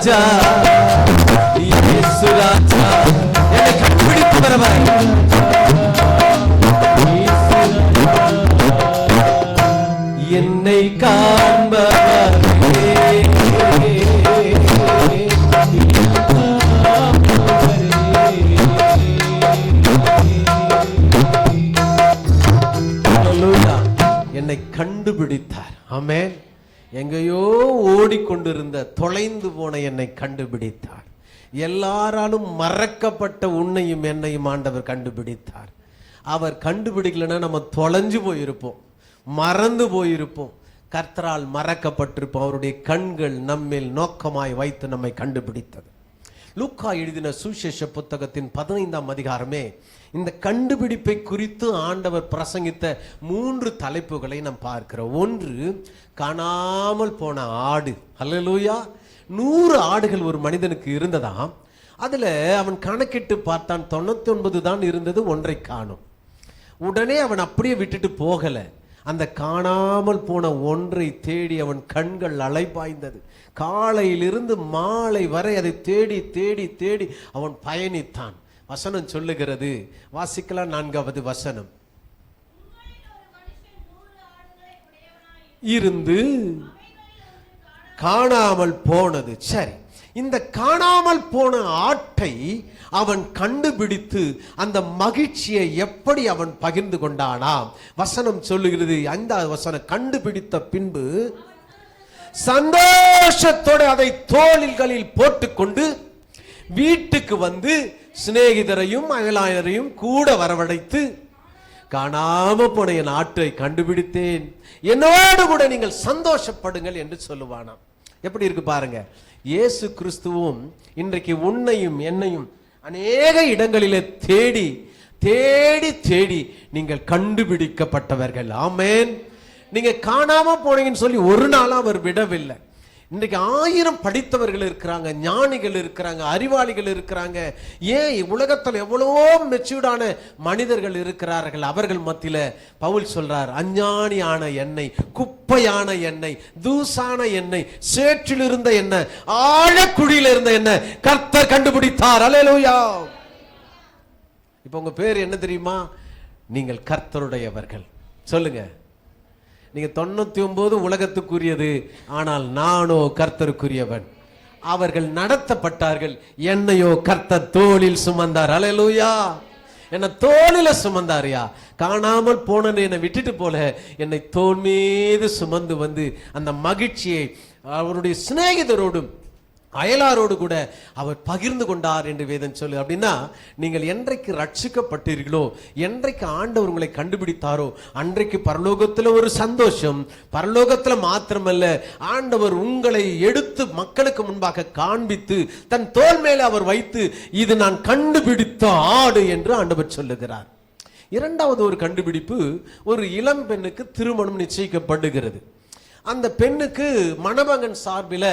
ராஜா, இயேசு ராஜா, என்னை கண்டுபிடித்து வரவாய். என்னை காண்பவரே, என்னை கண்டுபிடித்தார். ஆமென். எங்கேயோ ஓடிக்கொண்டிருந்த தொலைந்து போன என்னை கண்டுபிடித்தார். எல்லாராலும் மறக்கப்பட்ட உன்னையும் என்னையும் ஆண்டவர் கண்டுபிடித்தார். அவர் கண்டுபிடிக்கலன்னா நம்ம தொலைஞ்சு போயிருப்போம், மறந்து போயிருப்போம், கர்த்தரால் மறக்கப்பட்டிருப்போம். அவருடைய கண்கள் நம்மில் நோக்கமாய் வைத்து நம்மை கண்டுபிடித்தது. லூக்கா எழுதின சுவிசேஷ புத்தகத்தின் 15ஆம் அதிகாரமே இந்த கண்டுபிடிப்பை குறித்து ஆண்டவர் பிரசங்கித்த 3 தலைப்புகளை நாம் பார்க்கிறோம். ஒன்று, காணாமல் போன ஆடு. அல்லேலூயா. 100 ஆடுகள் ஒரு மனிதனுக்கு இருந்ததாம். அதுல அவன் கணக்கிட்டு பார்த்தான், 99 தான் இருந்தது, ஒன்றை காணும். உடனே அவன் அப்படியே விட்டுட்டு போகல. அந்த காணாமல் போன ஒன்றை தேடி அவன் கண்கள் அலைபாய்ந்தது. காலையிலிருந்து மாலை வரை அதை தேடி தேடி தேடி அவன் பயணித்தான். வசனம் சொல்லுகிறது, வாசிக்கலாம் 4வது வசனம். இருந்து காணாமல் போனது. சரி, இந்த காணாமல் போன ஆட்டை அவன் கண்டுபிடித்து அந்த மகிழ்ச்சியை எப்படி அவன் பகிர்ந்து கொண்டானாம். வசனம் சொல்லுகிறது, 5வது வசனம், கண்டுபிடித்த பின்பு சந்தோஷத்தோடு அதை தோளில்களில் போட்டுக்கொண்டு வீட்டுக்கு வந்து சிநேகிதரையும் அயலாயரையும் கூட வரவழைத்து, காணாம போன என் ஆட்டை கண்டுபிடித்தேன், என்னோடு கூட நீங்கள் சந்தோஷப்படுங்கள் என்று சொல்லுவானாம். எப்படி இருக்கு பாருங்க. இயேசு கிறிஸ்துவும் இன்றைக்கு உன்னையும் என்னையும் அநேக இடங்களிலே தேடி தேடி தேடி நீங்கள் கண்டுபிடிக்கப்பட்டவர்கள். ஆமென். நீங்க காணாம போனீங்கன்னு சொல்லி ஒரு நாள் அவர் விடவில்லை. இன்றைக்கு 1000 படித்தவர்கள் இருக்கிறாங்க, ஞானிகள் இருக்கிறாங்க, அறிவாளிகள் இருக்கிறாங்க. ஏன் உலகத்தில் எவ்வளவோ மெச்சூர்டான மனிதர்கள் இருக்கிறார்கள். அவர்கள் மத்தியில பவுல் சொல்றார், அஞ்ஞானியான எண்ணெய், குப்பையான எண்ணெய், தூசான எண்ணெய், சேற்றில் இருந்த எண்ணெய், ஆழக்குழியில் இருந்த எண்ணெய் கர்த்தர் கண்டுபிடித்தார். அல்லேலூயா. இப்ப உங்க பேர் என்ன தெரியுமா? நீங்கள் கர்த்தருடையவர்கள். சொல்லுங்க. நீங்க 99 உலகத்துக்குரியது, ஆனால் நானோ கர்த்தருக்குரியவன். அவர்கள் நடத்தப்பட்டார்கள், என்னையோ கர்த்தர் தோளில் சுமந்தார். அல்லேலூயா. என்ன தோளில சுமந்தாரியா. காணாமல் போன என்னை விட்டுட்டு போல என்னை தோள் மீது சுமந்து வந்து அந்த மகிழ்ச்சியை அவருடைய சிநேகிதரோடும் அயலாரோடு கூட அவர் பகிர்ந்து கொண்டார் என்று வேதம் சொல்லு. அப்படின்னா நீங்கள் என்றைக்கு ரட்சிக்கப்பட்டீர்களோ, என்றைக்கு ஆண்டவர் உங்களை கண்டுபிடித்தாரோ, அன்றைக்கு பரலோகத்தில் ஒரு சந்தோஷம். பரலோகத்தில் மாத்திரமல்ல, ஆண்டவர் உங்களை எடுத்து மக்களுக்கு முன்பாக காண்பித்து தன் தோள் மேலே அவர் வைத்து, இது நான் கண்டுபிடித்த ஆடு என்று ஆண்டவர் சொல்லுகிறார். 2வது ஒரு கண்டுபிடிப்பு, ஒரு இளம் பெண்ணுக்கு திருமணம் நிச்சயிக்கப்படுகிறது. அந்த பெண்ணுக்கு மணமகன் சார்பில்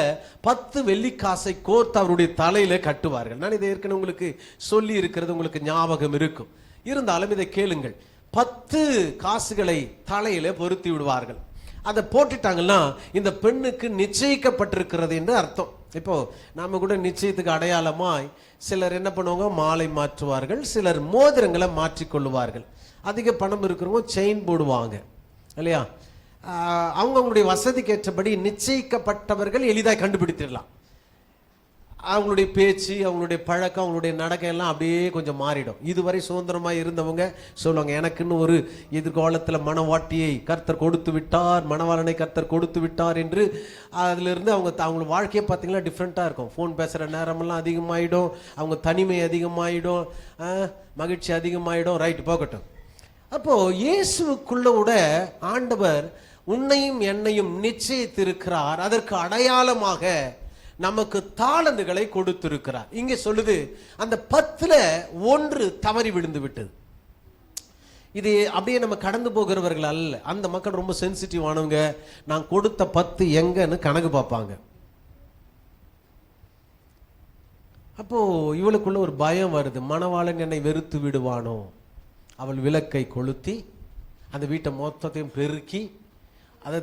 10 வெள்ளிக்காசை கோர்த்து அவருடைய தலையில கட்டுவார்கள். நான் இதை ஏற்கனவே உங்களுக்கு சொல்லி இருக்கிறது உங்களுக்கு ஞாபகம் இருக்கும். இருந்தாலும் இதை கேளுங்கள். 10 காசுகளை தலையில பொருத்தி விடுவார்கள். அதை போட்டுட்டாங்கன்னா இந்த பெண்ணுக்கு நிச்சயிக்கப்பட்டிருக்கிறது என்று அர்த்தம். இப்போ நாம கூட நிச்சயத்துக்கு அடையாளமாய் சிலர் என்ன பண்ணுவாங்க, மாலை மாற்றுவார்கள், சிலர் மோதிரங்களை மாற்றிக்கொள்ளுவார்கள். அதிக பணம் இருக்கிறவங்க செயின் போடுவாங்க இல்லையா. அவங்களுடைய வசதிக்கு ஏற்றபடி நிச்சயிக்கப்பட்டவர்கள் எளிதாக கண்டுபிடித்திடலாம். அவங்களுடைய பேச்சு, அவங்களுடைய பழக்கம், அவங்களுடைய நடக்கை எல்லாம் அப்படியே கொஞ்சம் மாறிடும். இதுவரை சுதந்திரமாக இருந்தவங்க சொல்லுவாங்க, எனக்குன்னு ஒரு எதிர்காலத்தில் மனவாட்டியை கர்த்தர் கொடுத்து விட்டார், மணவாளனை கர்த்தர் கொடுத்து விட்டார் என்று. அதிலிருந்து அவங்களோட வாழ்க்கையை பார்த்தீங்கன்னா டிஃப்ரெண்ட்டாக இருக்கும். ஃபோன் பேசுகிற நேரமெல்லாம் அதிகமாகிடும், அவங்க தனிமை அதிகமாகிடும், மகிழ்ச்சி அதிகமாகிடும். ரைட்டு, போகட்டும். அப்போ இயேசுக்குள்ள கூட ஆண்டவர் உன்னையும் என்னையும் நிச்சயித்திருக்கிறார். அதற்கு அடையாளமாக நமக்கு தாளந்துகளை கொடுத்திருக்கிறார். இங்க சொல்லுது, அந்த 10ல் 1 தவறி விழுந்து விட்டது. இது அப்படியே நம்ம கடந்து போகிறவர்கள் அல்ல. அந்த மக்கள் ரொம்ப சென்சிட்டிவ் ஆனவங்க. நான் கொடுத்த 10 எங்கன்னு கணக்கு பார்ப்பாங்க. அப்போ இவளுக்குள்ள ஒரு பயம் வருது, மணவாளன் என்னை வெறுத்து விடுவானோ. அவள் விளக்கை கொளுத்தி அந்த வீட்டை மொத்தத்தையும் பெருக்கி அதை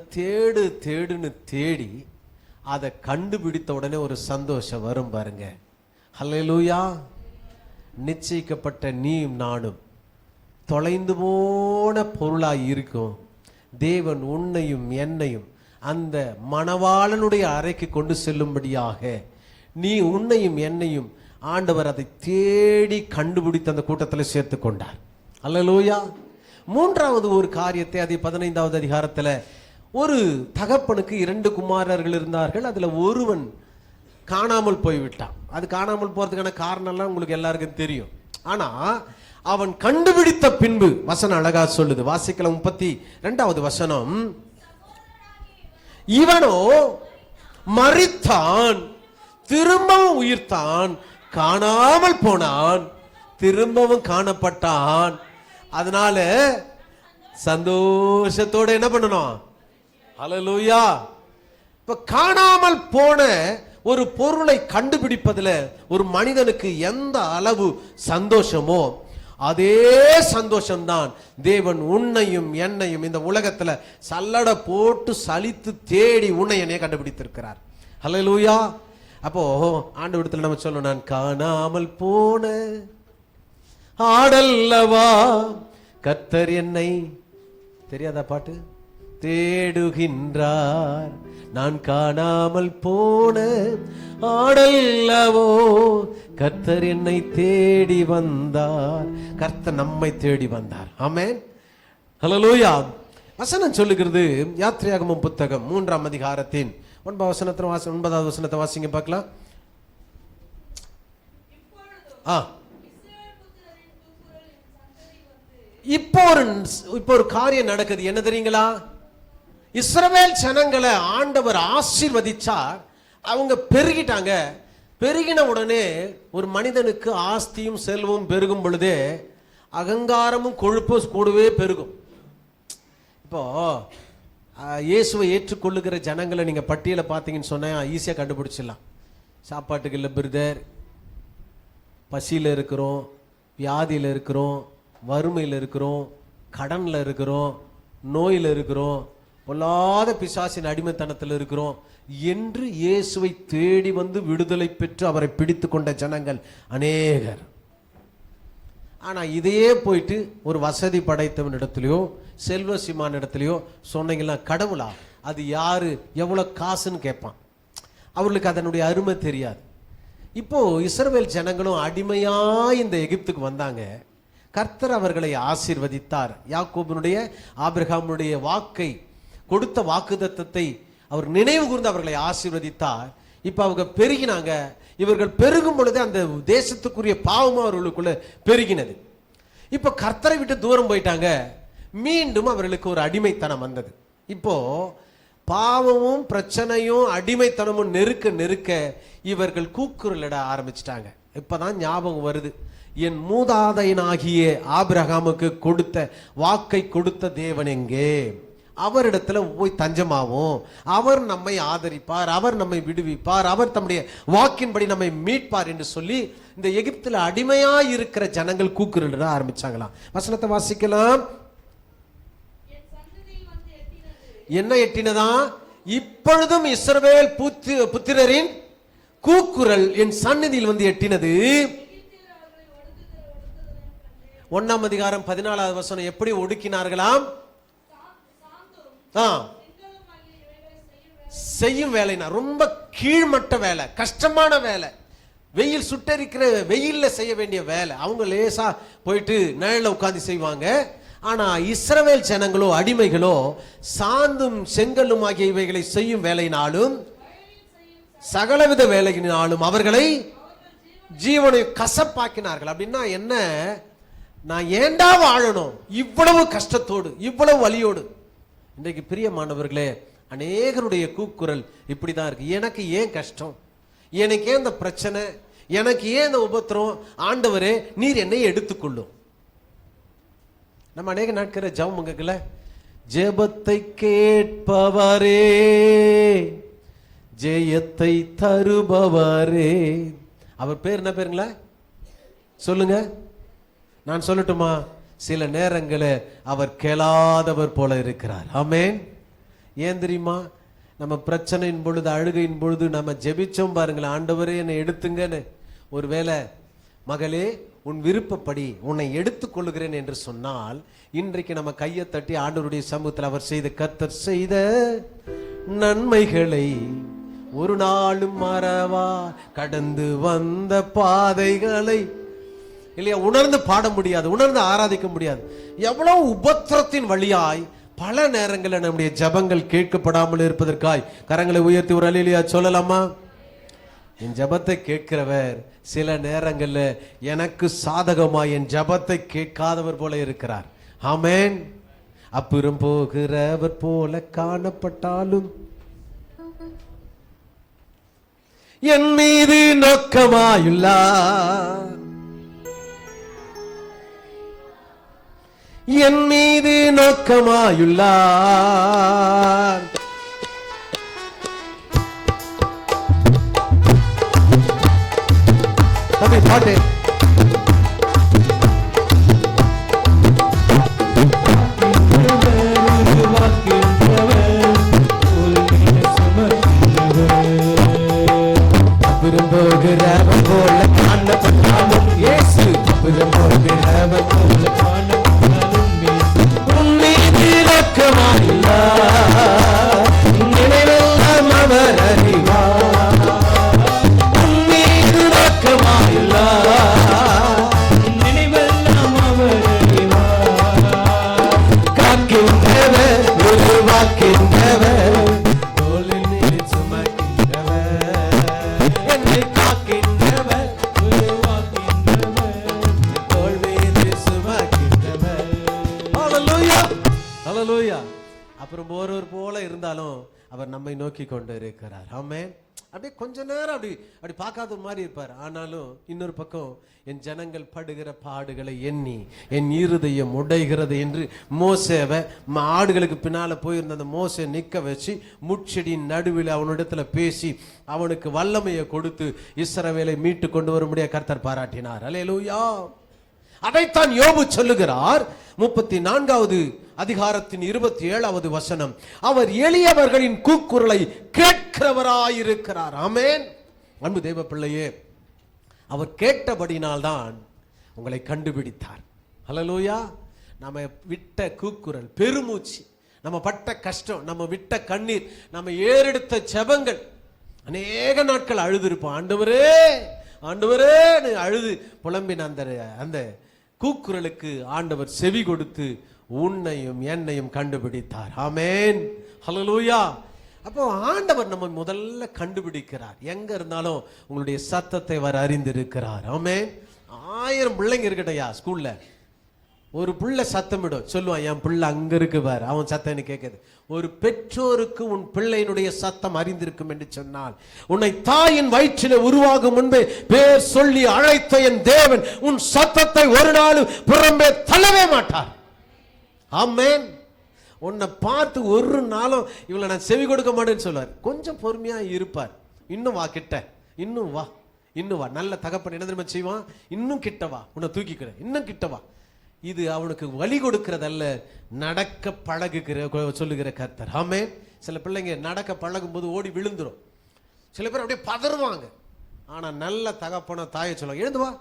தேடுன்னு தேடி அதை கண்டுபிடித்த உடனே ஒரு சந்தோஷம் வரும் பாருங்க. ஹல்லேலூயா. நிச்சயிக்கப்பட்ட நீயும் நானும் தொலைந்து போன பொருளாய் இருக்கும். தேவன் உன்னையும் என்னையும் அந்த மணவாளனுடைய அறைக்கு கொண்டு செல்லும்படியாக உன்னையும் என்னையும் ஆண்டவர் அதை தேடி கண்டுபிடித்து அந்த கூட்டத்தில் சேர்த்து கொண்டார். அல்லேலூயா. மூன்றாவது ஒரு காரியத்தை, அது 15வது அதிகாரத்தில், ஒரு தகப்பனுக்கு 2 குமாரர்கள் இருந்தார்கள். அதுல ஒருவன் காணாமல் போய்விட்டான். அது காணாமல் போறதுக்கான காரணம்லாம் உங்களுக்கு எல்லாருக்கும் தெரியும். ஆனா அவன் கண்டுபிடித்த பின்பு வசனம் அழகா சொல்லுது. வாசிக்கலாம் 32வது வசனம். இவனோ மரித்தான், திரும்பவும் உயிர்த்தான், காணாமல் போனான், திரும்பவும் காணப்பட்டான். அதனால சந்தோஷத்தோட என்ன பண்ணணும்? ஹல்லேலூயா. இப்ப காணாமல் போன ஒரு பொருளை கண்டுபிடிப்பதில் ஒரு மனிதனுக்கு எந்த அளவு சந்தோஷமோ அதே சந்தோஷம்தான் தேவன் உன்னையும் என்னையும் இந்த உலகத்துல சல்லட போட்டு சலித்து தேடி உன்னை என்னைய கண்டுபிடித்திருக்கிறார். ஹல்லேலூயா. அப்போ ஆண்டவரிடத்துல நம்ம சொல்லணும், நான் காணாமல் போன ஆடல்லவா கர்த்தர் என்னை, தெரியாதா பாட்டு? தேடுகின்றார், நான் காணாமல் போன ஆடல்லவோ கர்த்தர் என்னை தேடி வந்தார். கர்த்தர் நம்மை தேடி வந்தார். ஆமென். ஹல்லேலூயா. வசனம் சொல்லுகிறது, யாத்திராகமம் புத்தகம் 3ஆம் அதிகாரத்தின் 9வது வசனத்தை வாசிங்க பார்க்கலாம். இப்போ ஒரு காரியம் நடக்குது. என்ன தெரியுங்களா? இஸ்ரவேல் ஜனங்களை ஆண்டவர் ஆசீர்வதிச்சார். அவங்க பெருகிட்டாங்க. பெருகின உடனே ஒரு மனிதனுக்கு ஆஸ்தியும் செல்வமும் பெருகும் பொழுதே அகங்காரமும் கொழுப்பும் கூடவே பெருகும். இப்போ இயேசுவை ஏற்றுக்கொள்ளுகிற ஜனங்களை நீங்க பட்டியலை பார்த்தீங்கன்னு சொன்னா ஈஸியாக கண்டுபிடிச்சிடலாம். சாப்பாட்டுக்கு இல்லை பிரதர், பசியில் இருக்கிறோம், வியாதியில் இருக்கிறோம், வறுமையில் இருக்கிறோம், கடனில் இருக்கிறோம், நோயில் இருக்கிறோம், பொல்லாத பிசாசின் அடிமைத்தனத்தில் இருக்கிறோம் என்று இயேசுவை தேடி வந்து விடுதலை பெற்று அவரை பிடித்து கொண்ட ஜனங்கள் அநேகர். ஆனா இதையே போயிட்டு ஒரு வசதி படைத்தவன் இடத்துலையோ செல்வ சீமான் இடத்துலையோ சொன்னீங்கன்னா, கடவுளா அது யாரு, எவ்வளவு காசுன்னு கேட்பான். அவர்களுக்கு அதனுடைய அருமை தெரியாது. இப்போ இஸ்ரவேல் ஜனங்களும் அடிமையா இந்த எகிப்துக்கு வந்தாங்க. கர்த்தர் அவர்களை ஆசீர்வதித்தார். யாக்கோபினுடைய ஆபிரகாமுடைய வாக்கை கொடுத்த வாக்குத்தத்தத்தை அவர் நினைவு கூர்ந்து அவர்களை ஆசீர்வதித்தார். இப்ப அவங்க பெருகினாங்க. இவர்கள் பெருகும் பொழுது அந்த தேசத்துக்குரிய பாவமும் அவர்களுக்குள்ள பெருகினது. இப்ப கர்த்தரை விட்டு தூரம் போயிட்டாங்க. மீண்டும் அவர்களுக்கு ஒரு அடிமைத்தனம் வந்தது. இப்போ பாவமும் பிரச்சனையும் அடிமைத்தனமும் நெருக்க நெருக்க இவர்கள் கூக்குரலிட ஆரம்பிச்சிட்டாங்க. இப்பதான் ஞாபகம் வருது, என் மூதாதையனாகிய ஆபிரகாமுக்கு கொடுத்த வாக்கை கொடுத்த தேவன் எங்கே? அவரிடத்துல போய் தஞ்சமாவோம். அவர் நம்மை ஆதரிப்பார், அவர் நம்மை விடுவிப்பார், அவர் தம்முடைய வாக்கின்படி நம்மை மீட்பார் என்று சொல்லி இந்த எகிப்துல அடிமையா இருக்கிற ஜனங்கள் கூக்குரலிட ஆரம்பிச்சாங்களாம். வசனத்தை வாசிக்கலாம். என்ன எட்டினதா? இப்பொழுதும் இஸ்ரவேல் புத்திரரின் கூக்குரல் என் சந்நிதியில் வந்து எட்டினது. 1ஆம் அதிகாரம் 14வது வசனம். எப்படி ஒடுக்கினார்களாம்? செய்யும் வேலைனா ரொம்ப கீழ்மட்ட வேலை, கஷ்டமான வேலை, வெயில் சுட்டரிக்கிற வெயில்ல செய்ய வேண்டிய வேலை. அவங்க லேசா போயிட்டு நிழல்ல உட்கார்ந்து செய்வாங்க. ஆனா இஸ்ரவேல் ஜனங்களோ அடிமைகளோ சாந்தும் செங்கல்லும் ஆகிய இவைகளை செய்யும் வேலையினாலும் சகலவித வேலையினாலும் அவர்களை ஜீவனை கசப்பாக்கினார்கள். அப்படின்னா என்ன? நான் ஏண்டா வாழணும் இவ்வளவு கஷ்டத்தோடு, இவ்வளவு வலியோடு? இன்றைக்கு பிரியமானவர்களே, அநேகருடைய கூக்குரல் இப்படிதான் இருக்கு. எனக்கு ஏன் கஷ்டம், எனக்கு ஏன் இந்த பிரச்சனை, எனக்கு ஏன் இந்த உபத்திரம்? ஆண்டவரே நீர் என்னை எடுத்துக்கொள்ளும். நம்ம அநேக நாட்கிற ஜெபங்கள்ல, ஜெபத்தை கேட்பவரே, ஜெயத்தை தருபவரே. அவர் பேர் என்ன பேருங்களா? சொல்லுங்க, நான் சொல்லட்டுமா? சில நேரங்களில் அவர் கேளாதவர் போல இருக்கிறார். ஆமென். ஏன் தெரியுமா? நம்ம பிரச்சனையின் பொழுது, அழுகையின் பொழுது நம்ம ஜெபிச்சோம் பாருங்களேன், ஆண்டவரே என்னை எடுத்துங்கன்னு. ஒருவேளை மகளே உன் விருப்பப்படி உன்னை எடுத்துக் கொள்ளுகிறேன் என்று சொன்னால், இன்றைக்கு நம்ம கையை தட்டி ஆண்டவருடைய சமூகத்தில் அவர் செய்த, கர்த்தர் செய்த நன்மைகளை ஒரு நாளும் மறவா, கடந்து வந்த பாதைகளை இல்லையா உணர்ந்து பாட முடியாது, உணர்ந்து ஆராதிக்க முடியாது. எவ்வளவு உபத்திரத்தின் வழியாய் பல நேரங்களில் நம்முடைய ஜபங்கள் கேட்கப்படாமல் இருப்பதற்காய் கரங்களை உயர்த்தி ஒரு அல்லேலூயா சொல்லலாமா? என் ஜபத்தை கேட்கிறவர் சில நேரங்களில் எனக்கு சாதகமாய் என் ஜபத்தை கேட்காதவர் போல இருக்கிறார். ஆமென். அப்புறம் போகிறவர் போல காணப்பட்டாலும் என் மீது நோக்கமாயுள்ளார், என் மீது நோக்கமாயுள்ளார். தம்பி பாட்டு விரும்புகிறவன் போல காணப்பட்டாலும் இயேசு, விரும்புகிறவன் போல காணப்பட்டாலும் உன் மீது நோக்கமாயுள்ளார், நினைவெல்லாம் அவர் அறிவார். உன் மீது நோக்கமாயுள்ளார், நினைவெல்லாம் அவர் அறிவார். காக்கின்றவர், உருவாக்கின்றவர், அப்புறம் ஒருவர் போல இருந்தாலும் அவர் நம்மை நோக்கி கொண்டு இருக்கிறார். ஆமென். அப்படியே கொஞ்ச நேரம் அப்படி பார்க்காத மாதிரி இருப்பார். ஆனாலும் இன்னொரு பக்கம் என் ஜனங்கள் படுகிற பாடுகளை எண்ணி என் இருதயம் உடைகிறது என்று மோசேவை ஆடுகளுக்கு பின்னால போயிருந்த அந்த மோசே நிற்க வச்சு முட்செடியின் நடுவில் அவனிடத்துல பேசி அவனுக்கு வல்லமையை கொடுத்து இஸ்ரவேலை மீட்டு கொண்டு வரும்படியா கர்த்தர் பாராட்டினார். அல்லேலூயா. அதைத்தான் யோபு சொல்லுகிறார் 34வது அதிகாரத்தின் 27வது வசனம். அவர் எளியவர்களின் கூக்குரலை கேட்கிறவராயிருக்கிறார். ஆமென். அன்பு தேவ பிள்ளையே, அவர் கேட்டபடினால்தான் உங்களை கண்டுபிடித்தார். அல்லேலூயா. நம்ம விட்ட கூக்குரல், பெருமூச்சு, நம்ம பட்ட கஷ்டம், நம்ம விட்ட கண்ணீர், நம்ம ஏறெடுத்த ஜெபங்கள், அநேக நாட்கள் அழுதுருப்போம். ஆண்டவரே ஆண்டவரே அழுது புலம்பின அந்த கூக்குரலுக்கு ஆண்டவர் செவி கொடுத்து உன்னையும் என்னையும் கண்டுபிடித்தார். ஆமென். ஹல்லேலூயா. அப்போ ஆண்டவர் நம்ம முதல்ல கண்டுபிடிக்கிறார். எங்க இருந்தாலும் உங்களுடைய சத்தத்தை அவர் அறிந்திருக்கிறார். ஆமென். 1000 பிள்ளைங்க இருக்கட்டையா ஸ்கூல்ல, ஒரு பிள்ளை சத்தமிடும், சொல்லுவான் என் பிள்ளை அங்க இருக்கு பார், அவன் சத்தம் எனக்கு கேட்குது. ஒரு பெற்றோருக்கு உன் பிள்ளையினுடைய சத்தம் அறிந்திருக்கும் என்று சொன்னால், உன்னை தாயின் வயிற்றிலே உருவாகும் முன்பே பேர் சொல்லி அழைத்த என் தேவன் உன் சத்தத்தை ஒரு நாளும் புறம்பே தள்ளவே மாட்டார். ஆமென். உன்னை பார்த்து ஒரு நாளும் இவளை நான் செவி கொடுக்க மாட்டேன்னு சொல்லுவார். கொஞ்சம் பொறுமையா இருப்பார். இன்னும் வா கிட்ட, இன்னும் வா, இன்னும் வா. நல்ல தகப்பன் என்ன தெரியுமா செய்வான்? இன்னும் கிட்ட வா, உன்னை தூக்கிக்கிறேன், இன்னும் கிட்ட வா. இது அவனுக்கு வழி கொடுக்கிறதல்ல, நடக்க பழகுகிற சொல்லுகிற கர்த்தர். ஆமென். சில பிள்ளைங்க நடக்க பழகும் போது ஓடி விழுந்துரும். சில பேர் அப்படியே பதறுவாங்க. ஆனா நல்ல தகப்பன தாயை சொல்லுவாங்க எழுந்து வா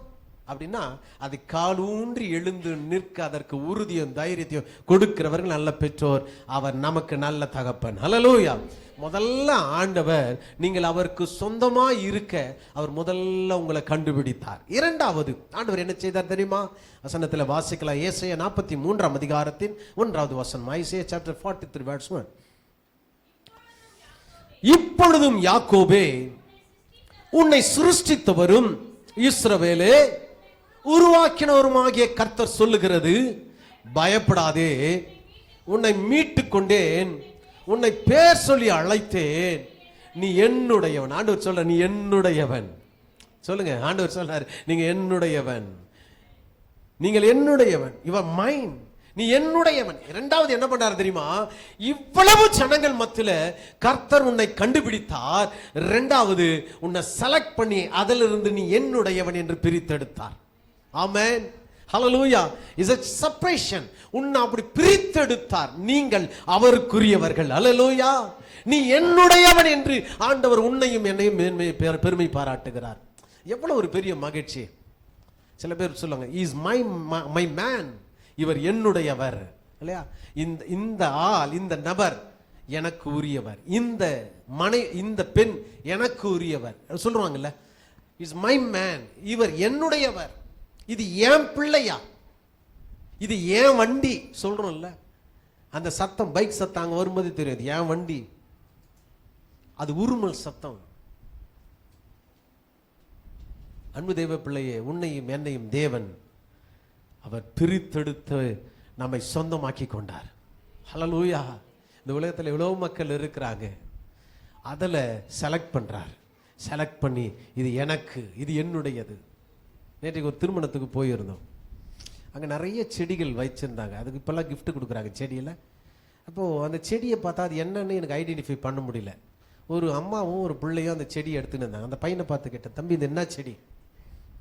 அப்படின்னா அது காலூன்றி எழுந்து நிற்க அதற்கு உறுதியும் தைரியத்தையும் கொடுக்கிறவர்கள் நல்ல பெற்றோர். அவர் நமக்கு நல்ல தகப்பன். ஹல்லேலூயா. முதல்ல ஆண்டவர் நீங்கள் அவருக்கு சொந்தமா இருக்க அவர் முதல்ல உங்களை கண்டுபிடித்தார். இரண்டாவது ஆண்டவர் என்ன செய்தார் தெரியுமா? வசனத்தில் வாசிக்கலாம். ஏசாயா 43ஆம் அதிகாரத்தின் 1வது வசனம். Isaiah chapter 43 verse 1. இப்பொழுதும் யாக்கோபே உன்னை சிருஷ்டித்தவரும் இஸ்ரவேலே உருவாக்கினவருமாகிய கர்த்தர் சொல்லுகிறது, பயப்படாதே, உன்னை மீட்டு கொண்டேன், உன்னை பேர் சொல்லி அழைத்தேன், நீ என்னுடையவன். ஆண்டவர் சொல்ற நீ என்னுடையவன். சொல்லுங்க, ஆண்டவர் சொல்றாரு நீங்க என்னுடையவன், நீங்கள் என்னுடையவன், யுவர் மைண்ட், நீ என்னுடையவன். இரண்டாவது என்ன பண்ணார் தெரியுமா? இவ்வளவு ஜனங்கள் மத்தியில கர்த்தர் உன்னை கண்டுபிடித்தார். இரண்டாவது உன்னை செலக்ட் பண்ணி அதிலிருந்து நீ என்னுடையவன் என்று பிரித்தெடுத்தார். ஆமென். ஹல்லேலூயா. Is a separation. உன்னை அப்படி பிரித்தெடுத்தார். நீங்கள் அவருக்குரியவர்கள். ஹல்லேலூயா. நீ என்னுடையவன் என்று ஆண்டவர் உன்னையும் என்னையும் பெருமை பாராட்டுகிறார். எவ்வளவு ஒரு பெரிய மகிழ்ச்சி. சில பேர் சொல்லுவாங்க, இஸ் மை மேன், இவர் என்னுடையவர் இல்லையா. இந்த ஆள், இந்த நபர் எனக்கு உரியவர், இந்த பெண் எனக்கு உரியவர் சொல்றாங்கல்ல. இஸ் மை மேன், இவர் என்னுடையவர், இது ஏன் பிள்ளையா, இது ஏன் வண்டி சொல்றோம்ல. அந்த சத்தம், பைக் சத்தம் அங்க வரும்போது தெரியாது, ஏன் வண்டி, அது உருமல் சத்தம். அன்பு தெய்வ பிள்ளையே, உன்னையும் என்னையும் தேவன் அவர் பிரித்தெடுத்து நம்மை சொந்தமாக்கி கொண்டார். ஹல்லேலூயா. இந்த உலகத்தில் எவ்வளவு மக்கள் இருக்கிறாங்க, அதில் செலக்ட் பண்றார். செலக்ட் பண்ணி இது எனக்கு, இது என்னுடையது. நேற்றைக்கு ஒரு திருமணத்துக்கு போயிருந்தோம். அங்கே நிறைய செடிகள் வச்சிருந்தாங்க. அதுக்கு இப்போல்லாம் கிஃப்ட் கொடுக்குறாங்க செடியில். அப்போது அந்த செடியை பார்த்தா அது என்னன்னு எனக்கு ஐடென்டிஃபை பண்ண முடியல. ஒரு அம்மாவும் ஒரு பிள்ளையும் அந்த செடியை எடுத்துன்னு இருந்தாங்க. அந்த பையனை பார்த்து கேட்டேன், தம்பி இது என்ன செடி?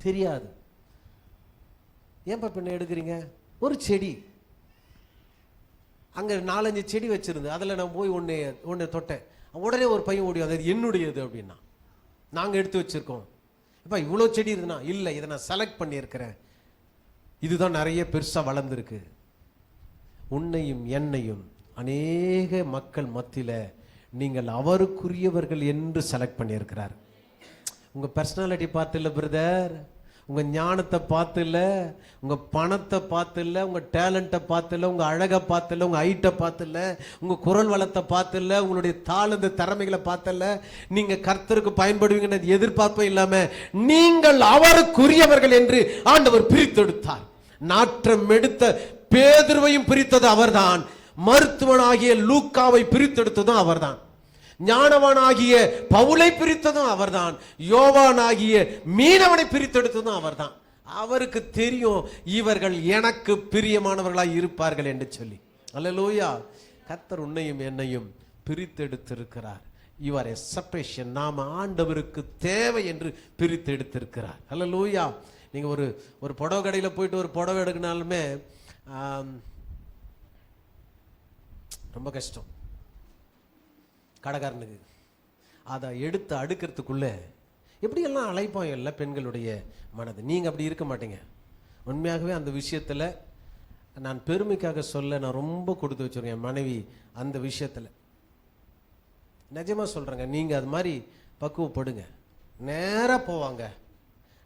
தெரியாது. ஏன் பாப்பா என்ன எடுக்கிறீங்க? ஒரு செடி. அங்கே 4-5 செடி வச்சிருந்து, அதில் நான் போய் ஒன்று தொட்டேன். உடனே ஒரு பையன் ஓடி, அது என்னுடையது அப்படின்னா. நாங்கள் எடுத்து வச்சிருக்கோம். இப்போ இவ்வளோ செடி இருக்குன்னா, இல்லை இதை நான் செலக்ட் பண்ணியிருக்கிறேன், இதுதான் நிறைய பெருசாக வளர்ந்துருக்கு. உன்னையும் என்னையும் அநேக மக்கள் மத்தியில் நீங்கள் அவருக்குரியவர்கள் என்று செலக்ட் பண்ணியிருக்கிறார். உங்கள் பர்சனாலிட்டி பார்த்து இல்லை பிரதர், உங்கள் ஞானத்தை பார்த்து இல்லை, உங்கள் பணத்தை பார்த்து இல்லை, உங்கள் டேலண்ட்டை பார்த்து இல்லை, உங்கள் அழகை பார்த்து இல்லை, உங்கள் ஹைட்டை பார்த்து இல்லை, உங்கள் குரல் வளத்தை பார்த்து இல்லை, உங்களுடைய தாளந்து திறமைகளை பார்த்து இல்லை, நீங்கள் கர்த்தருக்கு பயன்படுவீங்கன்னு எதிர்பார்ப்பும் இல்லாமல் நீங்கள் அவருக்குரியவர்கள் என்று ஆண்டவர் பிரித்தெடுத்தார். நாற்றம் எடுத்த பேதுருவையும் பிரித்தது அவர்தான். மருத்துவனாகிய லூக்காவை பிரித்தெடுத்ததும் அவர்தான். ஞானவானாகிய பவுலை பிரித்ததும் அவர்தான். யோவானாகிய மீனவனை பிரித்தெடுத்ததும் அவர்தான். அவருக்கு தெரியும் இவர்கள் எனக்கு பிரியமானவர்களாய் இருப்பார்கள் என்று சொல்லி. அல்லேலூயா. கர்த்தர் உன்னையும் என்னையும் பிரித்தெடுத்திருக்கிறார். You are a separation. நாம ஆண்டவருக்கு தேவை என்று பிரித்தெடுத்திருக்கிறார். அல்லேலூயா. நீங்க ஒரு புடவை கடையில் போயிட்டு ஒரு புடவை எடுக்கினாலுமே ரொம்ப கஷ்டம் கடைக்காரனுக்கு. அதை எடுத்து அடுக்கிறதுக்குள்ள எப்படியெல்லாம் அழைப்பாங்க இல்லை பெண்களுடைய மனது. நீங்கள் அப்படி இருக்க மாட்டீங்க. உண்மையாகவே அந்த விஷயத்தில் நான் பெருமைக்காக சொல்ல நான் ரொம்ப கொடுத்து வச்சுருக்கேன் என் மனைவி. அந்த விஷயத்தில் நிஜமாக சொல்கிறேங்க, நீங்கள் அது மாதிரி பக்குவப்படுங்க. நேராக போவாங்க.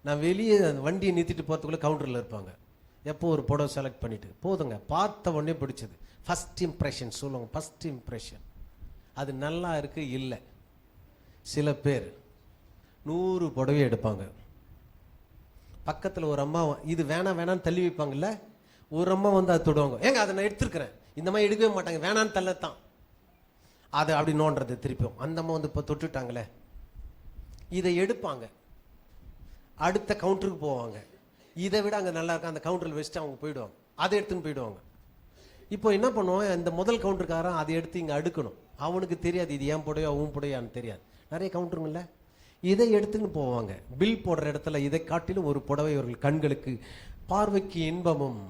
நான் வெளியே வண்டியை நிறுத்திட்டு போகிறதுக்குள்ளே கவுண்டரில் இருப்பாங்க. எப்போ ஒரு புடவை செலக்ட் பண்ணிவிட்டு போதுங்க, பார்த்த உடனே பிடிச்சது. ஃபஸ்ட் இம்ப்ரெஷன் சொல்லுவாங்க. ஃபஸ்ட் இம்ப்ரெஷன் அது நல்லா இருக்கு இல்லை. சில பேர் 100 புடவை எடுப்பாங்க. பக்கத்தில் ஒரு அம்மா இது வேணான்னு தள்ளி வைப்பாங்கல்ல. ஒரு அம்மா வந்து அதை தொடுவாங்க, ஏங்க அதை நான் எடுத்துருக்கிறேன். இந்த மாதிரி எடுக்கவே மாட்டாங்க, வேணான்னு தள்ளத்தான். அதை அப்படி நோண்டுறது திருப்பியும். அந்த அம்மா வந்து இப்போ தொட்டுட்டாங்களே, இதை எடுப்பாங்க. அடுத்த கவுண்டருக்கு போவாங்க. இதை விட அங்கே நல்லா இருக்கா, அந்த கவுண்டரில் வச்சுட்டு அவங்க போயிடுவாங்க. அதை எடுத்துன்னு போயிடுவாங்க. இப்போ என்ன பண்ணுவோம், இந்த முதல் கவுண்டருக்காரன் அதை எடுத்து இங்கே அடுக்கணும். அவனுக்கு தெரியாது இது ஏன் புடையோ அவன் புடையான்னு தெரியாது. நிறைய கவுண்டருங்கள்ல இதை எடுத்துன்னு போவாங்க. பில் போடுற இடத்துல இதை காட்டிலும் ஒரு புடவை அவர்கள் கண்களுக்கு பார்வைக்கு இன்பமும்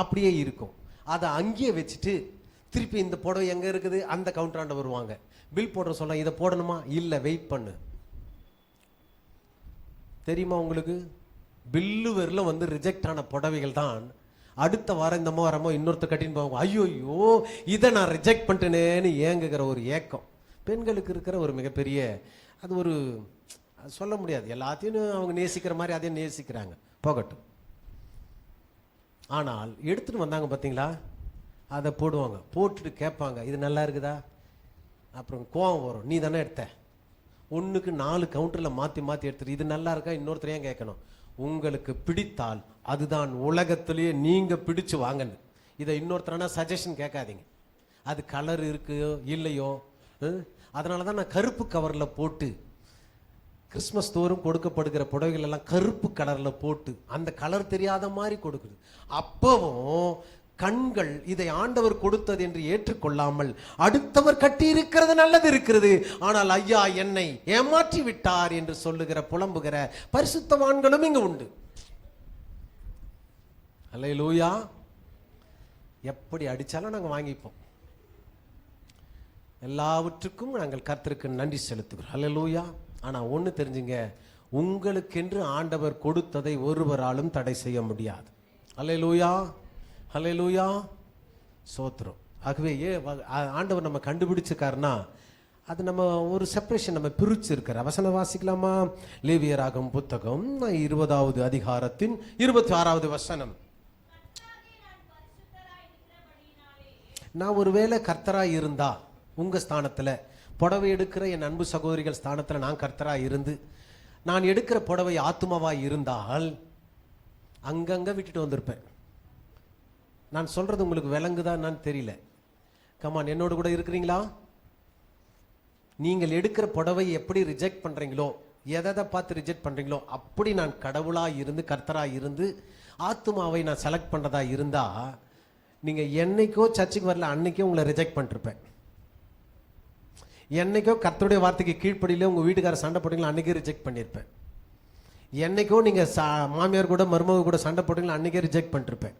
அப்படியே இருக்கும். அதை அங்கேயே வச்சுட்டு திருப்பி இந்த புடவை எங்கே இருக்குது அந்த கவுண்டராண்ட வருவாங்க. பில் போடுற சொல்ல இதை போடணுமா, இல்லை வெயிட் பண்ணு. தெரியுமா உங்களுக்கு, பில்லு வரல வந்து ரிஜெக்ட் ஆன புடவைகள் தான் அடுத்த வாரம் இந்த வாரமோ இன்னொருத்த கட்டின்னு போவாங்க. ஐயோ இதை நான் ரிஜெக்ட் பண்ணிட்டேனேன்னு ஏங்குகிற ஒரு ஏக்கம் பெண்களுக்கு இருக்கிற ஒரு மிகப்பெரிய, அது ஒரு சொல்ல முடியாது. எல்லாத்தையும் அவங்க நேசிக்கிற மாதிரி அதையும் நேசிக்கிறாங்க, போகட்டும். ஆனால் எடுத்துட்டு வந்தாங்க பார்த்தீங்களா, அதை போடுவாங்க. போட்டுட்டு கேட்பாங்க இது நல்லா இருக்குதா. அப்புறம் கோவம் வரும், நீ தானே எடுத்த. 1க்கு 4 கவுண்டரில் மாற்றி எடுத்துட்டு இது நல்லா இருக்கா இன்னொருத்தரையும் கேட்கணும். உங்களுக்கு பிடித்தால் அதுதான் உலகத்திலேயே நீங்கள் பிடிச்சு வாங்கன்னு. இதை இன்னொருத்தரானா சஜஷன் கேட்காதீங்க. அது கலர் இருக்குயோ இல்லையோ. அதனால தான் நான் கருப்பு கவரில் போட்டு கிறிஸ்மஸ் தோறும் கொடுக்கப்படுகிற புடவைகள் எல்லாம் கருப்பு கலரில் போட்டு அந்த கலர் தெரியாத மாதிரி கொடுக்குது. அப்பவும் கண்கள் இதை ஆண்டவர் கொடுத்தது என்று ஏற்றுக்கொள்ளாமல் அடுத்தவர் கட்டி இருக்கிறது நல்லது இருக்கிறது, ஆனால் ஐயா என்னை ஏமாற்றி விட்டார் என்று சொல்லுகிற புலம்புகிற பரிசுத்தவான்களும் இங்கு உண்டு. அல்லேலூயா. எப்படி அடிச்சாலும் நாங்கள் வாங்கிப்போம். எல்லாவற்றுக்கும் நாங்கள் கர்த்தருக்கு நன்றி செலுத்துகிறோம். அல்லேலூயா. ஆனால் ஒன்று தெரிஞ்சுங்க, உங்களுக்கென்று ஆண்டவர் கொடுத்ததை ஒருவராலும் தடை செய்ய முடியாது. அல்லேலூயா, அல்லேலூயா, சோத்திரம். ஆகவே ஆண்டவர் நம்ம கண்டுபிடிச்சிருக்காருன்னா அது நம்ம ஒரு செப்பரேஷன் நம்ம பிரிச்சிருக்கிற வசனம் வாசிக்கலாமா? லேவியராகமம் புத்தகம் 20வது அதிகாரத்தின் 26வது வசனம். நான் ஒருவேளை கர்த்தராய் இருந்தா உங்க ஸ்தானத்துல, புடவை எடுக்கிற என் அன்பு சகோதரிகள் ஸ்தானத்துல நான் கர்த்தராய் இருந்து, நான் எடுக்கிற புடவை ஆத்துமாவாய் இருந்தால் அங்கங்க விட்டுட்டு வந்திருப்பேன். நான் சொல்றது உங்களுக்கு விளங்குதான் என்னன்னு தெரியல. கமான், என்னோடு கூட இருக்கிறீங்களா? நீங்கள் எடுக்கிற புடவை எப்படி ரிஜெக்ட் பண்றீங்களோ, எதை பார்த்து ரிஜெக்ட் பண்றீங்களோ, அப்படி நான் கடவுளாய் இருந்து கர்த்தராய் இருந்து ஆத்துமாவை நான் செலக்ட் பண்றதா இருந்தா, நீங்க என்னைக்கோ சர்ச்சுக்கு வரல அன்னைக்கே உங்களை ரிஜெக்ட் பண்ணிருப்பேன். என்னைக்கோ கர்த்தருடைய வார்த்தைக்கு கீழ்ப்படியில உங்க வீட்டுக்கார சண்டை போட்டீங்களா அன்னைக்கே ரிஜெக்ட் பண்ணியிருப்பேன். என்னைக்கோ நீங்க மாமியார் கூட மருமக கூட சண்டை போட்டீங்களா அன்னைக்கே ரிஜெக்ட் பண்ணிருப்பேன்.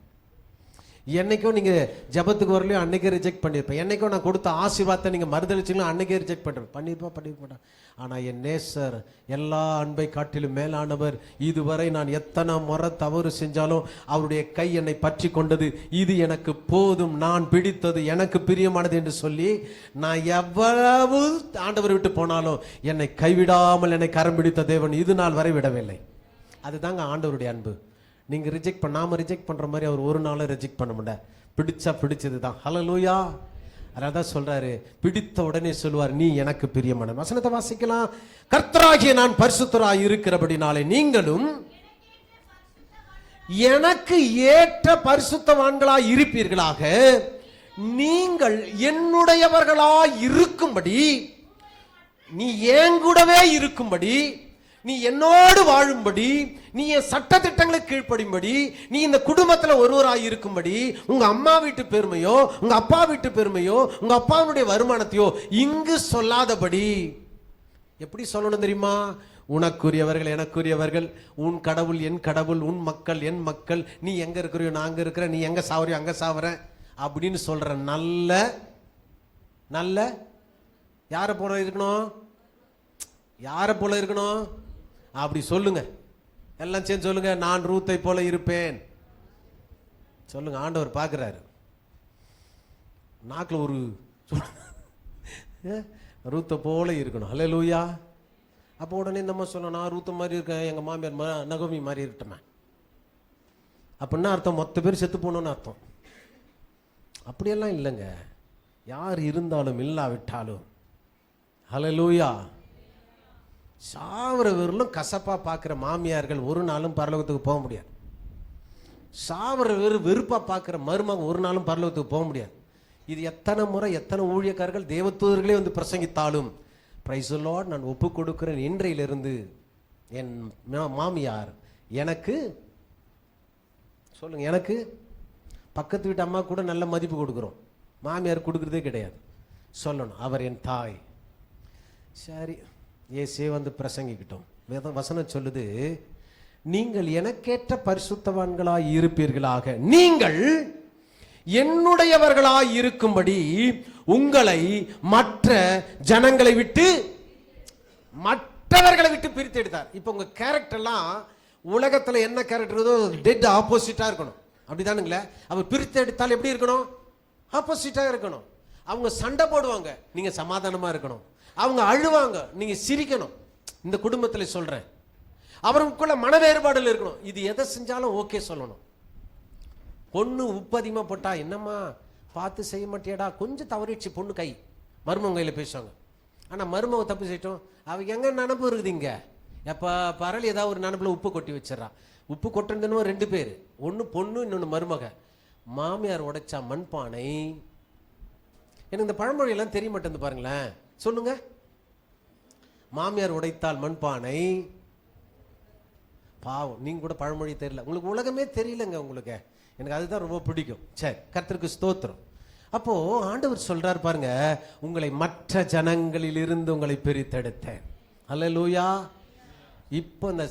என்னைக்கோ நீங்க ஜபத்துக்கு வரலையோ அன்னைக்கே ரிஜெக்ட் பண்ணியிருப்பேன். என்னைக்கோ நான் கொடுத்த ஆசீர்வாதத்தை நீங்க மறுதளிச்சிங்களோ அன்னைக்கே ரிஜெக்ட் பண்ணிருப்பேன். ஆனா என் நேசர், எல்லா அன்பை காட்டிலும் மேலானவர், இதுவரை நான் எத்தனை முறை தவறு செஞ்சாலும் அவருடைய கை என்னை பற்றி கொண்டது. இது எனக்கு போதும், நான் பிடித்தது எனக்கு பிரியமானது என்று சொல்லி நான் எவ்வளவு ஆண்டவர் விட்டு போனாலும் என்னை கைவிடாமல் என்னை கரம் பிடித்த தேவன் இது நாள் வரை விடவில்லை. அதுதாங்க ஆண்டவருடைய அன்பு. நீங்க ரிஜெக்ட் பண்ணாம ரிஜெக்ட் பண்ற மாதிரி அவர் ஒரு நாளும் ரிஜெக்ட் பண்ண முடியாது. பிடிச்சா பிடிச்சது தான். ஹல்லேலூயா. அதான் சொல்றாரு, பிடித்த உடனே சொல்லுவார், நீ எனக்கு பிரியமானவன். வசனத்தை வாசிக்கலாம். கர்த்தராகிய நான் பரிசுத்தராய் இருக்கிறபடினாலே நீங்களும் எனக்கு ஏற்ற பரிசுத்தவான்களாய் இருப்பீர்களாக. நீங்கள் என்னுடையவர்களாய் இருக்கும்படி, நீ என் கூடவே இருக்கும்படி, நீ என்னோடு வாழும்படி, நீ என் சட்ட திட்டங்களுக்கு கீழ்ப்படியும்படி, நீ இந்த குடும்பத்தில் ஒருவராய் இருக்கும்படி, உங்க அம்மா வீட்டு பெருமையோ உங்க அப்பா வீட்டு பெருமையோ உங்க அப்பாவுடைய வருமானத்தையோ இங்கு சொல்லாதபடி. எப்படி சொல்லணும் தெரியுமா? உனக்குரியவர்கள் எனக்குரியவர்கள், உன் கடவுள் என் கடவுள், உன் மக்கள் என் மக்கள், நீ எங்க இருக்கிறியோ நான் அங்க இருக்கிற, நீ எங்க சாவறியோ அங்க சாவறேன் அப்படின்னு சொல்ற நல்ல நல்ல யாரை போல இருக்கணும்? யாரை போல இருக்கணும்? அப்படி சொல்லுங்க, எல்லாம் சேர்ந்து சொல்லுங்க, நான் ரூத்தை போல இருப்பேன் சொல்லுங்க. ஆண்டவர் பார்க்கிறாரு. நாக்கில் ஒரு ரூத்தை போல இருக்கணும். அல்லேலூயா. அப்போ உடனே நம்ம சொல்லணும், நான் ரூத்த மாதிரி இருக்கேன், எங்க மாமியார் நகோமி மாதிரி இருக்கட்டேன் அப்படின்னா அர்த்தம் மொத்த பேர் செத்து போகணும்னு அர்த்தம். அப்படியெல்லாம் இல்லைங்க. யார் இருந்தாலும் இல்லாவிட்டாலும், அல்லேலூயா, சாவர வெறும் கசப்பா பார்க்குற மாமியார்கள் ஒரு நாளும் பரலோகத்துக்கு போக முடியாது. சாவர வெறுப்பா பார்க்குற மருமகன் ஒரு நாளும் பரலோகத்துக்கு போக முடியாது. இது எத்தனை முறை எத்தனை ஊழியக்காரர்கள் தேவதூதர்களே வந்து பிரசங்கித்தாலும், பிரைஸ் தி லார்ட், நான் ஒப்பு கொடுக்கிறேன், இன்றையிலிருந்து என் மாமியார் எனக்கு, சொல்லுங்க, எனக்கு பக்கத்து வீட்டு அம்மா கூட நல்ல மதிப்பு கொடுக்குறோம், மாமியார் கொடுக்குறதே கிடையாது. சொல்லணும், அவர் என் தாய். சரி, இயேசுவே வந்து பிரசங்கிக்கிட்டோம். வசனம் சொல்லுது, நீங்கள் எனக்கேற்ற பரிசுத்தவான்களாய் இருப்பீர்களாக, நீங்கள் என்னுடையவர்களாய் இருக்கும்படி உங்களை மற்ற ஜனங்களை விட்டு, மற்றவர்களை விட்டு பிரித்து எடுத்தார். இப்போ உங்க கேரக்டர்லாம் உலகத்துல என்ன கேரக்டர் டெட் ஆப்போசிட்டா இருக்கணும். அப்படிதானுங்களே? அவர் பிரித்து எடுத்தால் எப்படி இருக்கணும்? ஆப்போசிட்டா இருக்கணும். அவங்க சண்டை போடுவாங்க, நீங்க சமாதானமா இருக்கணும். அவங்க அழுவாங்க, நீங்க சிரிக்கணும். இந்த குடும்பத்தில் சொல்றேன், அவருக்குள்ள மன வேறுபாடுகள் இருக்கணும். இது எதை செஞ்சாலும் ஓகே சொல்லணும். பொண்ணு உப்பு அதிகமா போட்டா, என்னம்மா பார்த்து செய்ய மாட்டியாடா, கொஞ்சம் தவறிச்சு பொண்ணு கை, மருமக கையில பேசுவாங்க. ஆனா மருமக தப்பு செய்யட்டும், அவங்க எங்க நினப்பு இருக்குது இங்க, எப்ப பரல் ஏதாவது ஒரு நினப்புல உப்பு கொட்டி வச்சிடறா. உப்பு கொட்டுறதுன்னு 2 பேர், ஒன்னு பொண்ணு இன்னொன்னு மருமக. மாமியார் உடைச்சா மண்பானை. எனக்கு இந்த பழமொழி எல்லாம் தெரிய மாட்டேங்குது பாருங்களேன். சொல்லுங்க, மாமியார் உடைத்தால் மண்பானை. பாவம், நீங்க கூட பழமொழி தெரியல, உங்களுக்கு உலகமே தெரியலங்க உங்களுக்கு. எனக்கு அதுதான் ரொம்ப பிடிக்கும். சரி, கர்த்தருக்கு ஸ்தோத்திரம். அப்போ ஆண்டவர் சொல்றார் பாருங்க, உங்களை மற்ற ஜனங்களில் இருந்து உங்களை பிரித்தெடுத்தேன். அல்லேலூயா. இப்போ இந்த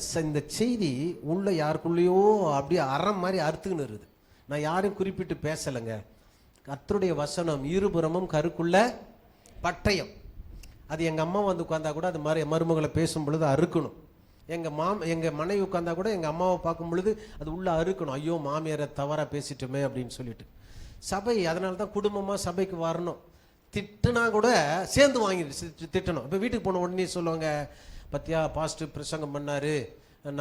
செய்தி உள்ள யாருக்குள்ளேயோ அப்படியே அறம் மாதிரி அறுத்துக்கின்னு இருக்குது. நான் யாரையும் குறிப்பிட்டு பேசலைங்க. கர்த்தருடைய வசனம் இருபுறமும் கருக்குள்ள பட்டயம். அது எங்கள் அம்மா வந்து உட்காந்தா கூட அது மாதிரி மருமகளை பேசும் பொழுது அறுக்கணும். எங்கள் மனைவி உட்காந்தா கூட எங்கள் அம்மாவை பார்க்கும் பொழுது அது உள்ளே அறுக்கணும். ஐயோ மாமியாரை தவறாக பேசிட்டோமே அப்படின்னு சொல்லிட்டு. சபை அதனால தான் குடும்பமாக சபைக்கு வரணும். திட்டுனா கூட சேர்ந்து வாங்கிட்டு திட்டணும். இப்போ வீட்டுக்கு போன உடனே சொல்லுவாங்க, பத்தியா பாஸ்டர் பிரசங்கம் பண்ணாரு,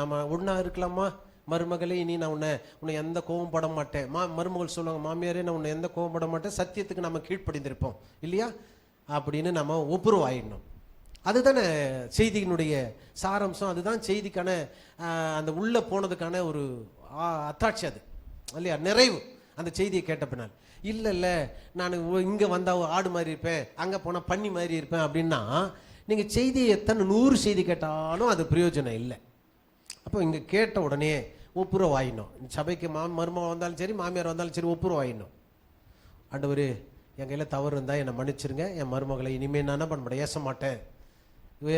நம்ம ஒன்றா இருக்கலாமா மருமகளே, இனி நான் உன்னை எந்த கோபம் பட மாட்டேன். மருமகள் சொல்லுவாங்க, மாமியாரே நான் உன்னை எந்த கோபம் பட மாட்டேன், சத்தியத்துக்கு நம்ம கீழ்ப்படிந்திருப்போம் இல்லையா அப்படின்னு நம்ம ஒப்புரவாயிடணும். அதுதானே செய்தியினுடைய சாரம்சம். அதுதான் செய்திக்கான அந்த உள்ளே போனதுக்கான ஒரு அத்தாட்சி அது இல்லையா, நிறைவு. அந்த செய்தியை கேட்ட பின்னால் இல்லை நான் இங்கே வந்தால் ஆடு மாதிரி இருப்பேன், அங்கே போனால் பன்னி மாதிரி இருப்பேன் அப்படின்னா நீங்கள் செய்தியை எத்தனை 100 செய்தி கேட்டாலும் அது பிரயோஜனம் இல்லை. அப்போ இங்கே கேட்ட உடனே ஒப்புரவாயிடணும். சபைக்கு மருமகன் வந்தாலும் சரி, மாமியார் வந்தாலும் சரி, ஒப்புரவாயிடணும். ஆண்டவரே என் கையில் தவறு இருந்தால் என்னை மன்னிச்சிருங்க, என் மருமகளை இனிமேல் நான் என்ன பண்ண மாட்டேன், ஏச மாட்டேன்,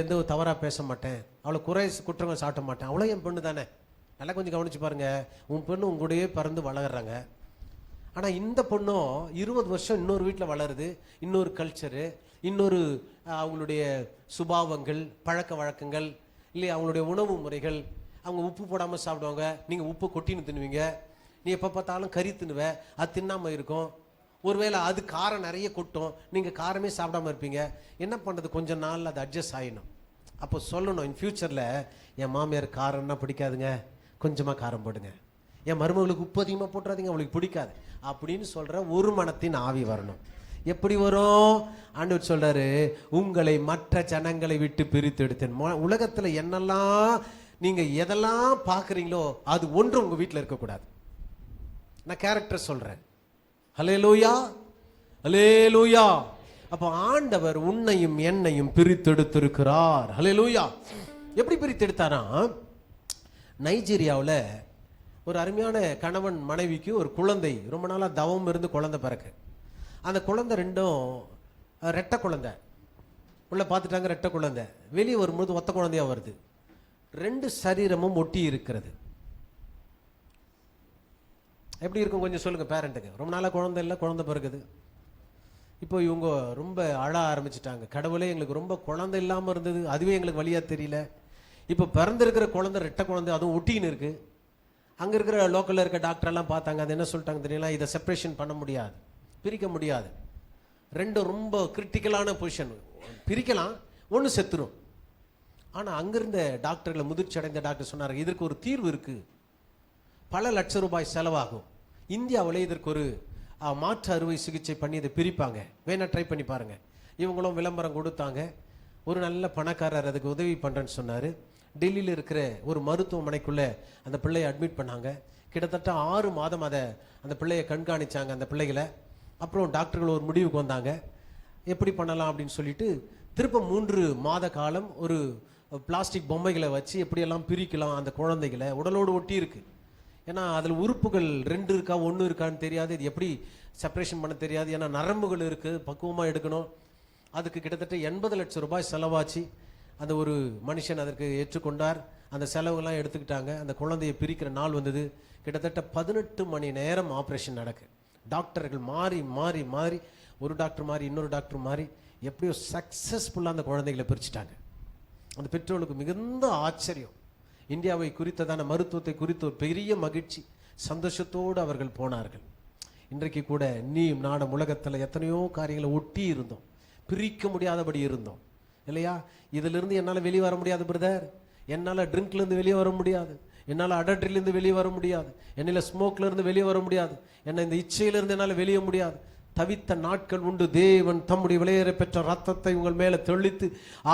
எந்த தவறாக பேச மாட்டேன், அவளை குற்றங்கள் சாட்ட மாட்டேன். அவ்வளோ என் பெண்ணு தானே. நல்லா கொஞ்சம் கவனிச்சு பாருங்க. உன் பெண்ணு உங்களுடையே பறந்து வளர்கிறாங்க. ஆனால் இந்த பொண்ணும் 20 வருஷம் இன்னொரு வீட்டில் வளருது, இன்னொரு கல்ச்சரு, இன்னொரு அவங்களுடைய சுபாவங்கள், பழக்க வழக்கங்கள் இல்லையா, அவங்களுடைய உணவு முறைகள். அவங்க உப்பு போடாமல் சாப்பிடுவாங்க, நீங்கள் உப்பு கொட்டின்னு தின்னுவீங்க. நீ எப்போ பார்த்தாலும் கறி தின்னுவ, அது தின்னாமல் இருக்கும். ஒருவேளை அது காரம் நிறைய கொட்டும், நீங்கள் காரமே சாப்பிடாமல் இருப்பீங்க. என்ன பண்ணுறது, கொஞ்சம் நாள் அது அட்ஜஸ்ட் ஆகிடணும். அப்போ சொல்லணும், இன் ஃபியூச்சரில் என் மாமியார் காரம்னா பிடிக்காதுங்க, கொஞ்சமாக காரம் போடுங்க, என் மருமகளுக்கு உப்பு அதிகமாக போட்டுறாதீங்க, அவளுக்கு பிடிக்காது அப்படின்னு சொல்கிற ஒரு மனத்தின் ஆவி வரணும். எப்படி வரும்? ஆண்டவர் சொல்றாரு, உங்களை மற்ற ஜனங்களை விட்டு பிரித்து எடுத்தேன். உலகத்தில் என்னெல்லாம் நீங்கள் எதெல்லாம் பார்க்குறீங்களோ அது ஒன்று உங்கள் வீட்டில் இருக்கக்கூடாது. நான் கேரக்டர் சொல்கிறேன். ஹல்லேலூயா, ஹல்லேலூயா. அப்போ ஆண்டவர் உன்னையும் என்னையும் பிரித்தெடுத்திருக்கிறார். ஹல்லேலூயா. எப்படி பிரித்தெடுத்தாரா? நைஜீரியாவில் ஒரு அருமையான கணவன் மனைவிக்கு ஒரு குழந்தை, ரொம்ப நாளாக தவம் இருந்து குழந்தை பிறகு. அந்த குழந்தை ரெண்டும் ரெட்டை குழந்தை. உள்ள பார்த்துட்டாங்க, ரெட்டை குழந்தை. வெளியே வரும்போது ஒத்த குழந்தையாக வருது. 2 சரீரமும் ஒட்டி இருக்கிறது. எப்படி இருக்கும் கொஞ்சம் சொல்லுங்க பேரண்ட்டுக்கு. ரொம்ப நாளாக குழந்தை இல்லை, குழந்தை பிறகுது. இப்போ இவங்க ரொம்ப அழ ஆரம்பிச்சிட்டாங்க. கடவுளே, எங்களுக்கு ரொம்ப குழந்தை இல்லாமல் இருந்தது, அதுவே எங்களுக்கு வழியாக தெரியல. இப்போ பிறந்திருக்கிற குழந்தை ரெட்டை குழந்தை, அதுவும் ஒட்டின்னு இருக்கு. அங்கே இருக்கிற லோக்கலில் இருக்க டாக்டரெல்லாம் பார்த்தாங்க. அது என்ன சொல்லிட்டாங்க தெரியல, இதை செப்பரேஷன் பண்ண முடியாது, பிரிக்க முடியாது. 2 ரொம்ப கிரிட்டிக்கலான பொசிஷன். பிரிக்கலாம், ஒன்று செத்துரும். ஆனால் அங்கிருந்த டாக்டர்களை, முதிர்ச்சி அடைந்த டாக்டர் சொன்னார், இதற்கு ஒரு தீர்வு இருக்குது, பல லட்சம் ரூபாய் செலவாகும். இந்தியாவில் இதற்கு ஒரு மாற்று அறுவை சிகிச்சை பண்ணி இதை பிரிப்பாங்க, வேணா ட்ரை பண்ணி பாருங்க. இவங்களும் விளம்பரம் கொடுத்தாங்க. ஒரு நல்ல பணக்காரர் அதுக்கு உதவி பண்ணுறேன்னு சொன்னார். டெல்லியில் இருக்கிற ஒரு மருத்துவமனைக்குள்ளே அந்த பிள்ளையை அட்மிட் பண்ணாங்க. கிட்டத்தட்ட 6 மாதம் அந்த பிள்ளையை கண்காணித்தாங்க, அந்த பிள்ளைகளை. அப்புறம் டாக்டர்கள் ஒரு முடிவுக்கு வந்தாங்க, எப்படி பண்ணலாம் அப்படின்னு சொல்லிட்டு திரும்ப 3 மாத காலம் ஒரு பிளாஸ்டிக் பொம்மைகளை வச்சு எப்படியெல்லாம் பிரிக்கலாம் அந்த குழந்தைகளை. உடலோடு ஒட்டி இருக்கு. ஏன்னா அதில் உறுப்புகள் 2 இருக்கா 1 இருக்கான்னு தெரியாது, இது எப்படி செப்பரேஷன் பண்ண தெரியாது. ஏன்னா நரம்புகள் இருக்குது, பக்குவமாக எடுக்கணும். அதுக்கு கிட்டத்தட்ட 80 லட்சம் ரூபாய் செலவாச்சு. அந்த ஒரு மனுஷன் அதற்கு ஏற்றுக்கொண்டார். அந்த செலவுலாம் எடுத்துக்கிட்டாங்க. அந்த குழந்தையை பிரிக்கிற நாள் வந்தது. கிட்டத்தட்ட 18 மணி நேரம் ஆப்ரேஷன் நடக்கு. டாக்டர்கள் மாறி மாறி மாறி, ஒரு டாக்டர் மாறி இன்னொரு டாக்டர் மாறி எப்படியோ சக்ஸஸ்ஃபுல்லாக அந்த குழந்தைகளை பிரிச்சுட்டாங்க. அந்த பெற்றோர்களுக்கு மிகுந்த ஆச்சரியம். இந்தியாவை குறித்ததான மருத்துவத்தை குறித்த ஒரு பெரிய மகிழ்ச்சி, சந்தோஷத்தோடு அவர்கள் போனார்கள். இன்றைக்கு கூட நீயும் நாடும் உலகத்தில் எத்தனையோ காரியங்களை ஒட்டி இருந்தோம், பிரிக்க முடியாதபடி இருந்தோம் இல்லையா? இதிலிருந்து என்னால் வெளியே வர முடியாது பிரதர், என்னால் ட்ரிங்க்லேருந்து வெளியே வர முடியாது, என்னால் அடல்ட்ரிலேருந்து வெளியே வர முடியாது, என்னால் ஸ்மோக்லேருந்து வெளியே வர முடியாது, என்னை இந்த இச்சையிலிருந்து என்னால் வெளியே முடியாது. தவித்த நாட்கள் உண்டு. தேவன் தம்முடைய விலையேற பெற்ற ரத்தத்தை உங்கள் மேலே தெளித்து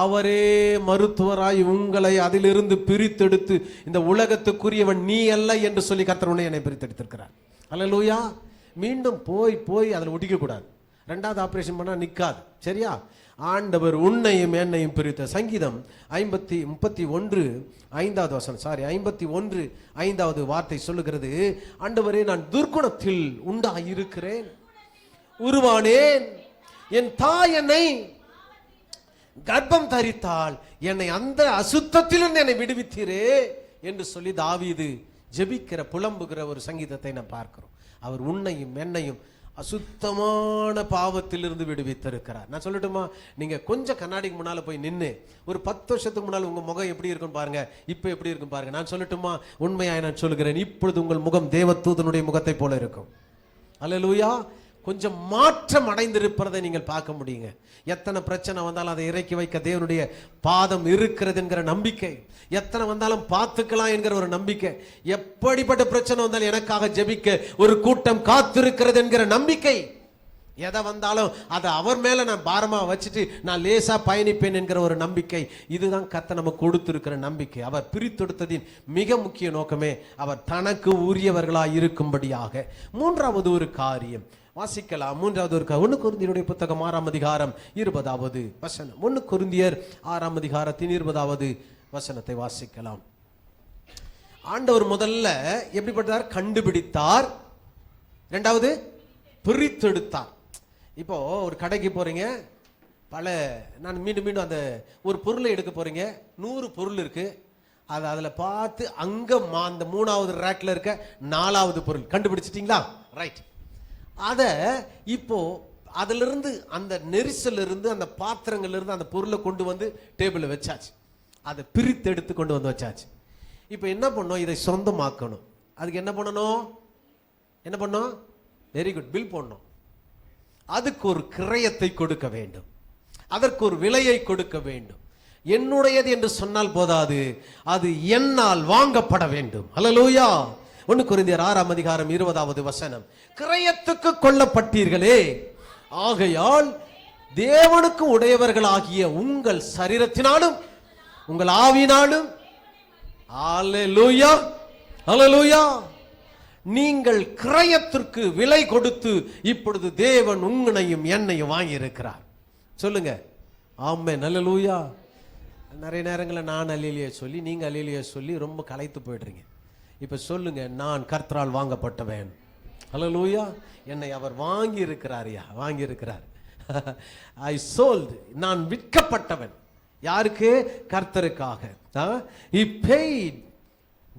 அவரே மருத்துவராய் உங்களை அதிலிருந்து பிரித்தெடுத்து இந்த உலகத்துக்குரியவன் நீ அல்ல என்று சொல்லி கர்த்தர் உன்னை என்னை பிரித்தெடுத்திருக்கிறார். அல்லேலூயா. மீண்டும் போய் போய் அதில் ஒட்டிக்கக்கூடாது. 2வது ஆப்ரேஷன் பண்ணால் நிற்காது. சரியா? ஆண்டவர் உன்னையும் என்னையும் பிரித்த. சங்கீதம் 51:5 வார்த்தை சொல்லுகிறது, ஆண்டவரே நான் துர்க்குணத்தில் உண்டாயிருக்கிறேன், உருவானேன், என் தாய் என்னை கர்ப்பம் தரித்தாள், என்னை அந்த அசுத்தத்திலிருந்து என்னை விடுவித்தீரே என்று சொல்லி தாவீது ஜெபிக்கிற புலம்புகிற ஒரு சங்கீதத்தை நாம் பார்க்கிறோம். அவர் உன்னையும் என்னையும் அசுத்தமான பாவத்திலிருந்து விடுவித்திருக்கிறார். நான் சொல்லட்டுமா, நீங்க கொஞ்சம் கண்ணாடிக்கு முன்னால போய் நின்று ஒரு 10 வருஷத்துக்கு முன்னால் உங்க முகம் எப்படி இருக்குன்னு பாருங்க, இப்ப எப்படி இருக்கும் பாருங்க. நான் சொல்லட்டுமா, உண்மையாய் நான் சொல்லுகிறேன், இப்பொழுது உங்கள் முகம் தேவதூதனுடைய முகத்தை போல இருக்கும். அல்லேலூயா. கொஞ்சம் மாற்றம் அடைந்திருப்பதை நீங்கள் பார்க்க முடியுங்க. எத்தனை பிரச்சனை வந்தாலும் அதை இறக்கி வைக்க தேவனுடைய பாதம் இருக்கிறது என்கிற நம்பிக்கை, எத்தனை வந்தாலும் பார்த்துக்கலாம் என்கிற ஒரு நம்பிக்கை, எப்படிப்பட்ட பிரச்சனை வந்தாலும் எனக்காக ஜெபிக்க ஒரு கூட்டம் காத்திருக்கிறது என்கிற நம்பிக்கை, எதை வந்தாலும் அதை அவர் மேல நான் பாரமா வச்சுட்டு நான் லேசா பயணிப்பேன் என்கிற ஒரு நம்பிக்கை, இதுதான் கர்த்தர் நமக்கு கொடுத்திருக்கிற நம்பிக்கை. அவர் பிரித்தெடுத்ததின் மிக முக்கிய நோக்கமே அவர் தனக்கு உரியவர்களாய் இருக்கும்படியாக. மூன்றாவது ஒரு காரியம் வாசிக்கலாம். மூன்றாவது ஒரு 1 கொரிந்தியருடைய புத்தகம் 6ஆம் அதிகாரம் 20வது வசனம். 1 கொரிந்தியர் 6ஆம் அதிகாரத்தின் 20வது வசனத்தை வாசிக்கலாம். ஆண்டவர் முதல்ல எப்படிப்பட்டார்? கண்டுபிடித்தார். இரண்டாவது பிரித்தெடுத்தார். இப்போ ஒரு கடைக்கு போறீங்க, நான் மீண்டும் அந்த ஒரு பொருளை எடுக்க போறீங்க, 100 பொருள் இருக்கு. அதில் பார்த்து அங்க அந்த 3வது ரேக்ல இருக்க 4வது பொருள் கண்டுபிடிச்சிட்டீங்களா? ரைட். அதை இப்போ அதிலிருந்து அந்த நெரிசல் இருந்து அந்த பாத்திரங்கள்ல இருந்து அந்த பொருளை கொண்டு வந்து டேபிள்ல வச்சாச்சு, அதை பிரித்து எடுத்து கொண்டு வந்து வச்சாச்சு. இப்போ என்ன பண்ணோம்? இதை சொந்தமாக்கணும். அதுக்கு என்ன பண்ணணும்? வெரி குட், பில் போடணும். அதுக்கு ஒரு கிரயத்தை கொடுக்க வேண்டும், அதற்கு ஒரு விலையை கொடுக்க வேண்டும். என்னுடையது என்று சொன்னால் போதாது, அது என்னால் வாங்கப்பட வேண்டும். அல்லேலூயா. 1 கொரிந்தியர் 6ஆம் அதிகாரம் 20வது வசனம். கிரயத்துக்கு கொல்லப்பட்டீர்களே, ஆகையால் தேவனுக்கு உடையவர்களாகிய உங்கள் சரீரத்தினாலும் உங்கள் ஆவியினாலும் அல்லேலூயா அல்லேலூயா நீங்கள் கிரயத்திற்கு விலை கொடுத்து இப்பொழுது தேவன் உங்களையும் என்னையும் வாங்கி இருக்கிறார். சொல்லுங்க ஆமென். அல்லேலூயா. நிறைய நேரங்களில் நான் அல்லேலூயா சொல்லி நீங்க அல்லேலூயா சொல்லி ரொம்ப களைத்து போயிடுறீங்க. இப்ப சொல்லுங்க, நான் கர்த்தரால் வாங்கப்பட்டவன். அல்லேலூயா. என்னை அவர் வாங்கி இருக்கிறாரியா, வாங்கி இருக்கிறார். ஐ சோல்ட், நான் விற்கப்பட்டவன். யாருக்கு? கர்த்தருக்காக. He paid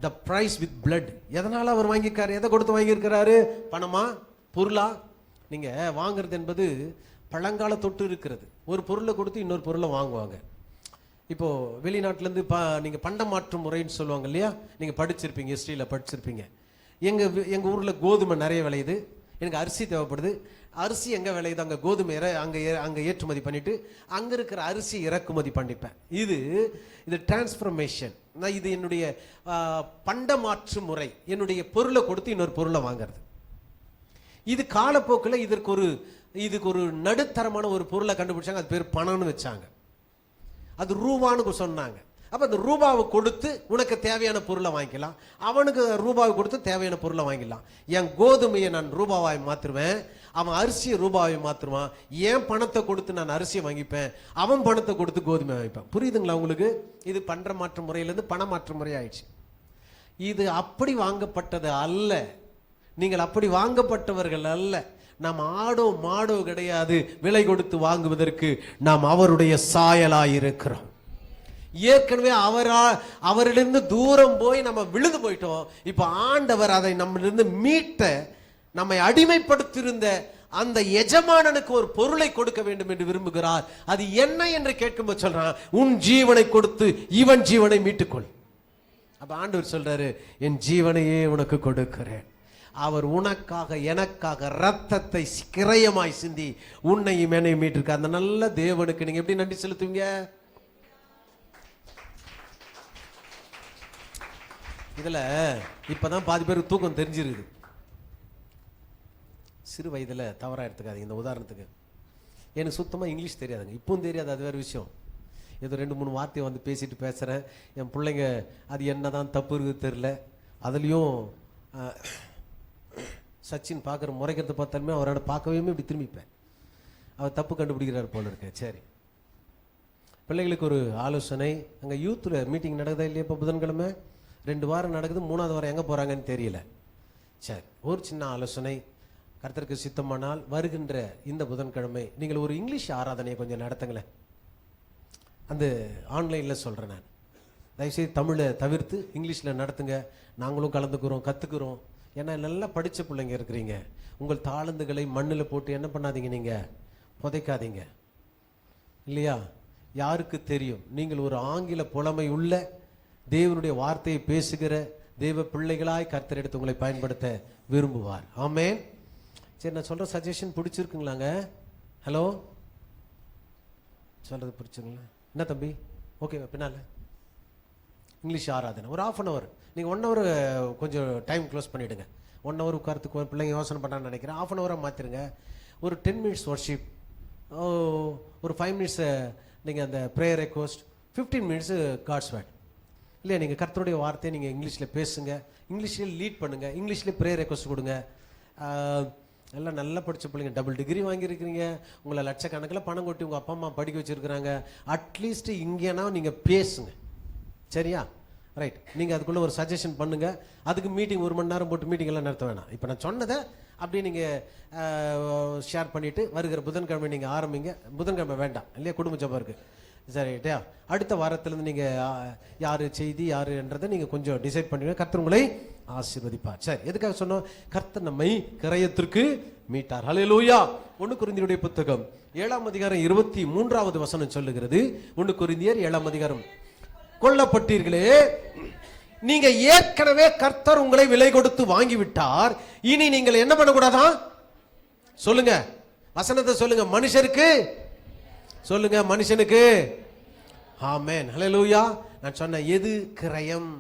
the price with blood. எதனால அவர் வாங்கியிருக்காரு? எதை கொடுத்து வாங்கியிருக்கிறாரு? பணமா, பொருளா? நீங்க வாங்குறது என்பது பழங்கால தொட்டு இருக்கிறது. ஒரு பொருளை கொடுத்து இன்னொரு பொருளை வாங்குவாங்க. இப்போ வெளிநாட்டிலேருந்து நீங்க பண்ட மாற்று முறைன்னு சொல்லுவாங்க இல்லையா? நீங்க படிச்சிருப்பீங்க, ஹிஸ்டரியில் படிச்சிருப்பீங்க. எங்க ஊர்ல கோதுமை நிறைய விளையுது, எனக்கு அரிசி தேவைப்படுது. அரிசி எங்க விளையுது? அங்க கோதுமை அங்க ஏற்றுமதி பண்ணிட்டு அங்க இருக்கிற அரிசி இறக்குமதி பண்ணிப்பேன். இது டிரான்ஸ்ஃபர்மேஷன். நான் இது என்னுடைய பண்ட மாற்று முறை, என்னுடைய பொருளை கொடுத்து இன்னொரு பொருளை வாங்குறது. இது காலப்போக்கில் இதுக்கு ஒரு நடுத்தரமான ஒரு பொருளை கண்டுபிடிச்சாங்க. அது பேர் பணம்னு வச்சாங்க. அது ரூபான்னு சொன்னாங்க. அப்ப அந்த ரூபாவை கொடுத்து உனக்கு தேவையான பொருளை வாங்கிக்கலாம், அவனுக்கு ரூபாவை கொடுத்து தேவையான பொருளை வாங்கிக்கலாம். என் கோதுமையை நான் ரூபாவாய் மாற்றுவேன், அவன் அரிசியை ரூபாவை மாற்றுவான். என் பணத்தை கொடுத்து நான் அரிசியை வாங்கிப்பேன், அவன் பணத்தை கொடுத்து கோதுமை வாங்கிப்பேன். புரியுதுங்களா உங்களுக்கு? இது பண்ற மாற்று முறையிலிருந்து பண மாற்று முறை ஆயிடுச்சு. இது அப்படி வாங்கப்பட்டது அல்ல. நீங்கள் அப்படி வாங்கப்பட்டவர்கள் அல்ல. நாம் ஆடோ மாடோ கிடையாது. விலை கொடுத்து வாங்குவதற்கு நாம் அவருடைய சாயலாயிருக்கிறோம். ஏற்கனவே அவரிலிருந்து தூரம் போய் நம்ம விழுந்து போயிட்டோம். இப்ப ஆண்டவர் அதை நம்மளிருந்து மீட்ட, நம்மை அடிமைப்படுத்தியிருந்த அந்த எஜமானனுக்கு ஒரு பொருளை கொடுக்க வேண்டும் என்று விரும்புகிறார். அது என்ன என்று கேட்கும்போது சொல்றான், உன் ஜீவனை கொடுத்து இவன் ஜீவனை மீட்டுக்கொள். அப்ப ஆண்டவர் சொல்றாரு, என் ஜீவனையே உனக்கு கொடுக்கிறேன். அவர் உனக்காக எனக்காக ரத்தத்தை கிரயமாய் சிந்தி உன்னையும் என்னையும் மீட்டிருக்க அந்த நல்ல தேவனுக்கு நீங்க எப்படி நன்றி செலுத்துவீங்க? இதுல இப்பதான் பாதி பேருக்கு தூக்கம் தெரிஞ்சிருக்குது. சிறு வயதுல தவறா எடுத்துக்காதீங்க. இந்த உதாரணத்துக்கு, எனக்கு சுத்தமா இங்கிலீஷ் தெரியாதுங்க, இப்பவும் தெரியாது, அது வேற விஷயம். ஏதோ 2-3 வார்த்தையை வந்து பேசிட்டு பேசுறேன். என் பிள்ளைங்க அது என்னதான் தப்பு இருக்குது தெரியல. அதுலயும் சச்சின் பார்க்குற முறைக்கிறத பார்த்தாலுமே அவரோட பார்க்கவே இப்படி திரும்பிப்பேன். அவர் தப்பு கண்டுபிடிக்கிறார் போல இருக்க. சரி, பிள்ளைகளுக்கு ஒரு ஆலோசனை. அங்கே யூத்தில் மீட்டிங் நடக்குதா இல்லையா? இப்போ புதன்கிழமை 2 வாரம் நடக்குது, 3வது வாரம் எங்கே போகிறாங்கன்னு தெரியல. சரி, ஒரு சின்ன ஆலோசனை. கர்த்தருக்கு சித்தமானால் வருகின்ற இந்த புதன்கிழமை நீங்கள் ஒரு இங்கிலீஷ் ஆராதனையை கொஞ்சம் நடத்துங்களேன். அந்த ஆன்லைனில் சொல்கிறேன் நான். தயவுசெய்து தமிழை தவிர்த்து இங்கிலீஷில் நடத்துங்க. நாங்களும் கலந்துக்கிறோம், கற்றுக்குறோம். ஏன்னா நல்லா படித்த பிள்ளைங்க இருக்கிறீங்க. உங்கள் தாளந்துகளை மண்ணில் போட்டு என்ன பண்ணாதீங்க, நீங்கள் புதைக்காதீங்க இல்லையா? யாருக்கு தெரியும், நீங்கள் ஒரு ஆங்கில புலமை உள்ள தேவனுடைய வார்த்தையை பேசுகிற தேவ பிள்ளைகளாய் கர்த்தர் எடுத்து உங்களை பயன்படுத்த விரும்புவார். ஆமென். சரி, நான் சொல்கிற சஜஷன் பிடிச்சிருக்குங்களாங்க? ஹலோ, சொல்கிறது பிடிச்சுங்களா? என்ன தம்பி, ஓகே. பின்னால் இங்கிலீஷ் ஆராதனை ஒரு 1/2 hour, நீங்கள் 1 hour கொஞ்சம் டைம் க்ளோஸ் பண்ணிவிடுங்க. 1 hour உட்காரத்துக்கு பிள்ளைங்க யோசனை பண்ணான்னு நினைக்கிறேன். 1/2 hour மாற்றிடுங்க. ஒரு 10 minutes ஒர்ஷிப், ஒரு 5 minutes நீங்கள் அந்த prayer request, 15 minutes God's word இல்லையா? நீங்கள் கர்த்தருடைய வார்த்தையை நீங்கள் இங்கிலீஷில் பேசுங்க, இங்கிலீஷில் லீட் பண்ணுங்கள், இங்கிலீஷில் ப்ரேயர் ரெக்வஸ்ட் கொடுங்க. எல்லாம் நல்லா படித்த பிள்ளைங்க, டபுள் டிகிரி வாங்கியிருக்கிறீங்க, உங்களை லட்சக்கணக்கில் பணம் கொட்டி உங்கள் அப்பா அம்மா படிக்க வச்சுருக்கிறாங்க. அட்லீஸ்ட் இங்கேனா நீங்கள் பேசுங்க, சரியா? ரைட். நீங்கள் அதுக்குள்ளே ஒரு சஜஷன் பண்ணுங்கள். அதுக்கு மீட்டிங் 1 மணி நேரம் போட்டு மீட்டிங் எல்லாம் நடத்த வேணாம். இப்போ நான் சொன்னதை அப்படியே நீங்கள் ஷேர் பண்ணிவிட்டு வருகிற புதன்கிழமை நீங்கள் ஆரம்பிங்க. புதன்கிழமை வேண்டாம் இல்லையா, குடும்ப ஜெபம் இருக்குது, சரியா? அடுத்த வாரத்திலேருந்து நீங்கள் யார் செய்தி யாருன்றதை நீங்கள் கொஞ்சம் டிசைட் பண்ணுவீங்க. கர்த்தர் உங்களை ஆசீர்வதிப்பார். சரி, எதுக்காக சொன்னோம்? கர்த்தர் நம்மை கிரயத்திற்கு மீட்டார். ஹல்லேலூயா. 1 கொரிந்தியருடைய புத்தகம் 7ஆம் அதிகாரம் 23வது வசனம் சொல்லுகிறது. 1 கொரிந்தியர் 7ஆம் அதிகாரம், கொல்லப்பட்டீர்களே, நீங்க ஏற்கனவே கர்த்தர் உங்களை விலை கொடுத்து வாங்கிவிட்டார், இனி நீங்கள் என்ன பண்ணக்கூடாதா? சொல்லுங்க, வசனத்தை சொல்லுங்க. மனுஷருக்கு சொல்லுங்க, மனுஷனுக்கு. ஆமென், ஹல்லேலூயா. நான் சொன்ன எது கிரயம்?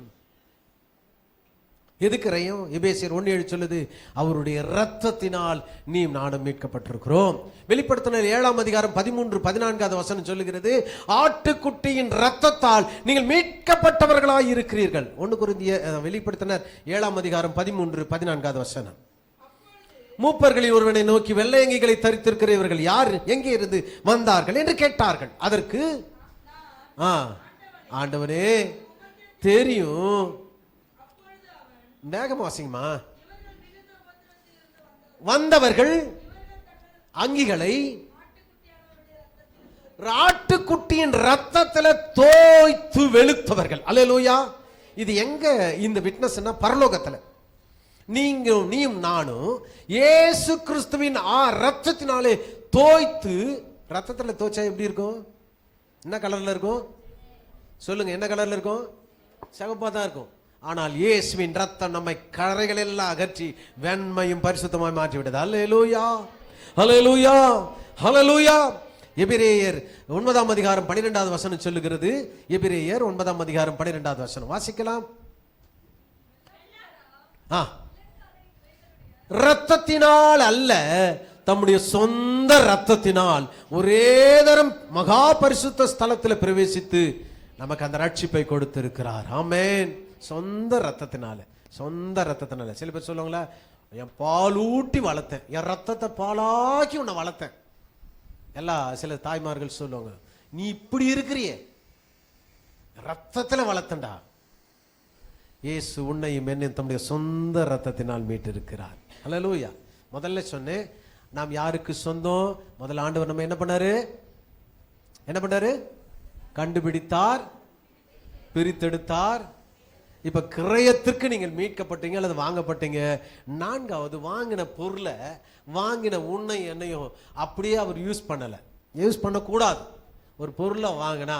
எது கிரயம்? எபேசியர் 1:7 சொல்லுது, அவருடைய இரத்தத்தினால் நீ நானும் மீட்கப்பட்டிருக்கிறோம். வெளிப்படுத்தினர் 7ஆம் அதிகாரம் 13-14வது வசனம் சொல்லுகிறது, ஆட்டுக்குட்டியின் இரத்தத்தால் நீங்கள் மீட்கப்பட்டவர்களாய் இருக்கிறீர்கள். 1 கொரிந்தியர் வெளிப்படுத்தினர் 7ஆம் அதிகாரம் 13-14வது வசனம். மூப்பர்களில் ஒருவனை நோக்கி, வெள்ளையங்கிகளை தரித்திருக்கிறவர்கள் யார், எங்கே இருந்து வந்தார்கள் என்று கேட்டார்கள். அதற்கு ஆண்டவரே தெரியும். வேகமா வாசிங்கம்மா. வந்தவர்கள் அங்கிகளை ஆட்டுக்குட்டியின் ரத்தத்துல தோய்த்து வெளுத்தவர்கள். அல்லேலூயா. இது எங்க இந்த விட்னஸ்னா? பரலோகத்துல. நீயும் நானும் இயேசு கிறிஸ்துவின் ரத்தத்தினாலே தோய்த்து. ரத்தத்துல தோய்ச்சா எப்படி இருக்கும்? என்ன கலர்ல இருக்கும்? சொல்லுங்க, என்ன கலர்ல இருக்கும்? சிவப்பா தான் இருக்கும். ஆனால் இயேசுவின் ரத்தம் நம்மை கரைகள் எல்லாம் அகற்றி வெண்மையும் பரிசுத்தமாய் மாற்றி விட்டது. அல்லேலூயா, அல்லேலூயா, அல்லேலூயா. எபிரேயர் 9ஆம் அதிகாரம் 12வது வசனம் சொல்லுகிறது. எபிரேயர் 9ஆம் அதிகாரம் 12வது வசனம் வாசிக்கலாம். இரத்தத்தினால் அல்ல, தம்முடைய சொந்த இரத்தத்தினால் ஒரே தரம் மகா பரிசுத்த ஸ்தலத்தில் பிரவேசித்து நமக்கு அந்த ரட்சிப்பை கொடுத்திருக்கிறார். ஆமென். சொந்த ரத்தத்தினால, சொந்த ரத்தத்தினால. சில பேர் சொல்லுவாங்களா, என் பாலூட்டி வளர்த்தேன், என் ரத்தத்தை பாலாக்கி உன்னை வளர்த்தேன். சில தாய்மார்கள் சொல்லுவாங்க, நீ இப்படி இருக்கிறியே, ரத்தத்தில் வளர்த்தண்டா. இயேசு உன்னையும் என்னையும் தம்முடைய சொந்த ரத்தத்தினால் மீட்டிருக்கிறார். அல்லேலூயா. முதல்ல சொன்னேன், நாம் யாருக்கு சொந்தம்? முதல்ல ஆண்டவர் நம்ம என்ன பண்ணாரு? கண்டுபிடித்தார், பிரித்தெடுத்தார். இப்ப கிரயத்திற்கு நீங்கள் மீட்கப்பட்டீங்க அல்லது வாங்கப்பட்டீங்க. 4வது, வாங்கின பொருளை, வாங்கின உன்னை என்னையும் அப்படியே அவர் யூஸ் பண்ணக்கூடாது. ஒரு பொருளை வாங்கினா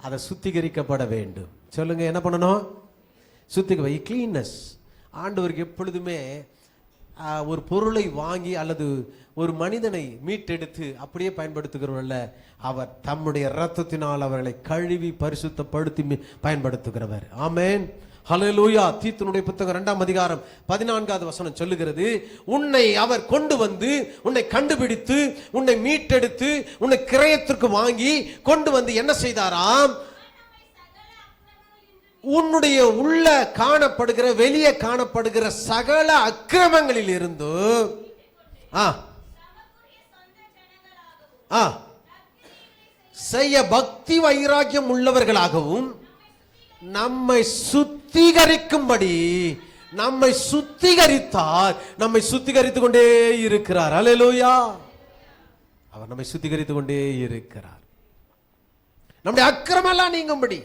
அதை சுத்திகரிக்கப்பட வேண்டும். சொல்லுங்க, என்ன பண்ணணும்? கிளீன்னஸ். ஆண்டவருக்கு எப்பொழுதுமே ஒரு பொருளை வாங்கி அல்லது ஒரு மனிதனை மீட்டெடுத்து அப்படியே பயன்படுத்துகிறவர்கள, அவர் தம்முடைய இரத்தத்தினால் அவர்களை கழுவி பரிசுத்தப்படுத்தி பயன்படுத்துகிறவர். ஆமென், ஹல்லேலூயா. தீத்துனுடைய புத்தகம் 2ஆம் அதிகாரம் 14வது வசனம் சொல்லுகிறது, உன்னை அவர் கொண்டு வந்து, உன்னை கண்டுபிடித்து, உன்னை மீட்டெடுத்து, உன்னை கிரயத்திற்கு வாங்கி கொண்டு வந்து என்ன செய்தாராம்? உன்னுடைய உள்ள காணப்படுகிற, வெளியே காணப்படுகிற சகல அக்கிரமங்களில் இருந்து செய்ய பக்தி வைராக்கியம் உள்ளவர்களாகவும் நம்மை சுத்திகரிக்கும்படி, நம்மை சுத்திகரித்தார், நம்மை சுத்திகரித்துக் கொண்டே இருக்கிறார். அல்லேலூயா. அவர் நம்மை சுத்திகரித்துக் கொண்டே இருக்கிறார். நம்முடைய அக்கிரமெல்லாம் நீங்கும்படி,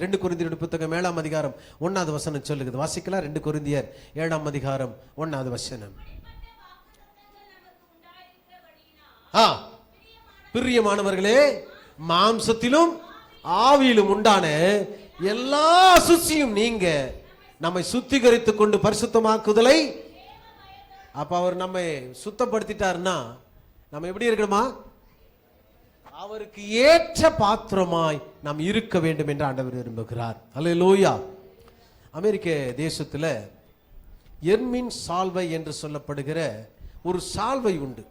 2 கொரிந்தியர் புத்தகம் 7ஆம் அதிகாரம் 1வது வசனம் சொல்லுகிறது. வாசிக்கலாம். 2 கொரிந்தியர் 7ஆம் அதிகாரம் 1வது வசனம். பிரியமானவர்களே, மாம்சத்திலும் ஆவியிலும் உண்டான எல்லா அசுசியும் நீங்க நம்மை சுத்திகரித்துக் கொண்டு பரிசுத்தமாக்குதலை. அப்ப அவர் நம்மை சுத்தப்படுத்திட்டாருன்னா நம்ம எப்படி இருக்கணுமா? அவருக்கு ஏற்ற பாத்திரமாய் நாம் இருக்க வேண்டும் என்று ஆண்டவர் விரும்புகிறார். அல்லேலூயா. அமெரிக்க தேசத்துல எர்மின் சால்வை என்று சொல்லப்படுகிற ஒரு சால்வை உண்டு.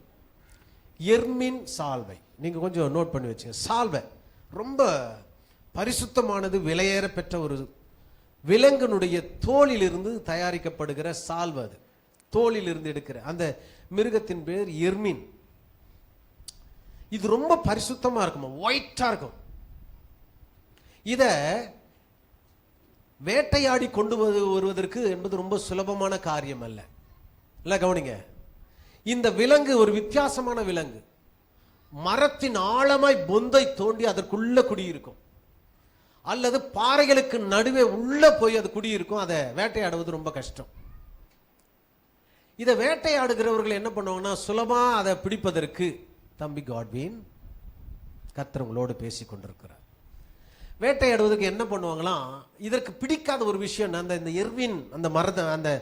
எர்மின் சால்வை நீங்க கொஞ்சம் நோட் பண்ணி வச்சுங்க. சால்வை ரொம்ப பரிசுத்தமானது, விலையேற பெற்ற ஒரு விலங்கினுடைய தோலிலிருந்து தயாரிக்கப்படுகிற சால்வை. அது தோலிலிருந்து எடுக்கிற அந்த மிருகத்தின் பேர் எர்மின். இது ரொம்ப பரிசுத்தமா இருக்குமா, ஒயிட்டா இருக்கும். இத வேட்டையாடி கொண்டு வருவதற்கு என்பது ரொம்ப சுலபமான காரியம் அல்ல. இல்ல, கவனிங்க. இந்த விலங்கு ஒரு வித்தியாசமான விலங்கு. மரத்தின் ஆழமாய் பொந்தை தோண்டி அதற்குள்ள குடியிருக்கும், அல்லது பாறைகளுக்கு நடுவே உள்ள போய் அது குடியிருக்கும். அதை வேட்டையாடுவது ரொம்ப கஷ்டம். இதை வேட்டையாடுகிறவர்கள் என்ன பண்ணுவாங்கன்னா, சுலபமா அதை பிடிப்பதற்கு, தம்பி காட்வின் கர்த்தர் உங்களோடு பேசி கொண்டிருக்கிறார், வேட்டையாடுவதற்கு என்ன பண்ணுவாங்களாம், இதற்கு பிடிக்காத ஒரு விஷயம், அந்த எர்வின் அந்த மரத்தை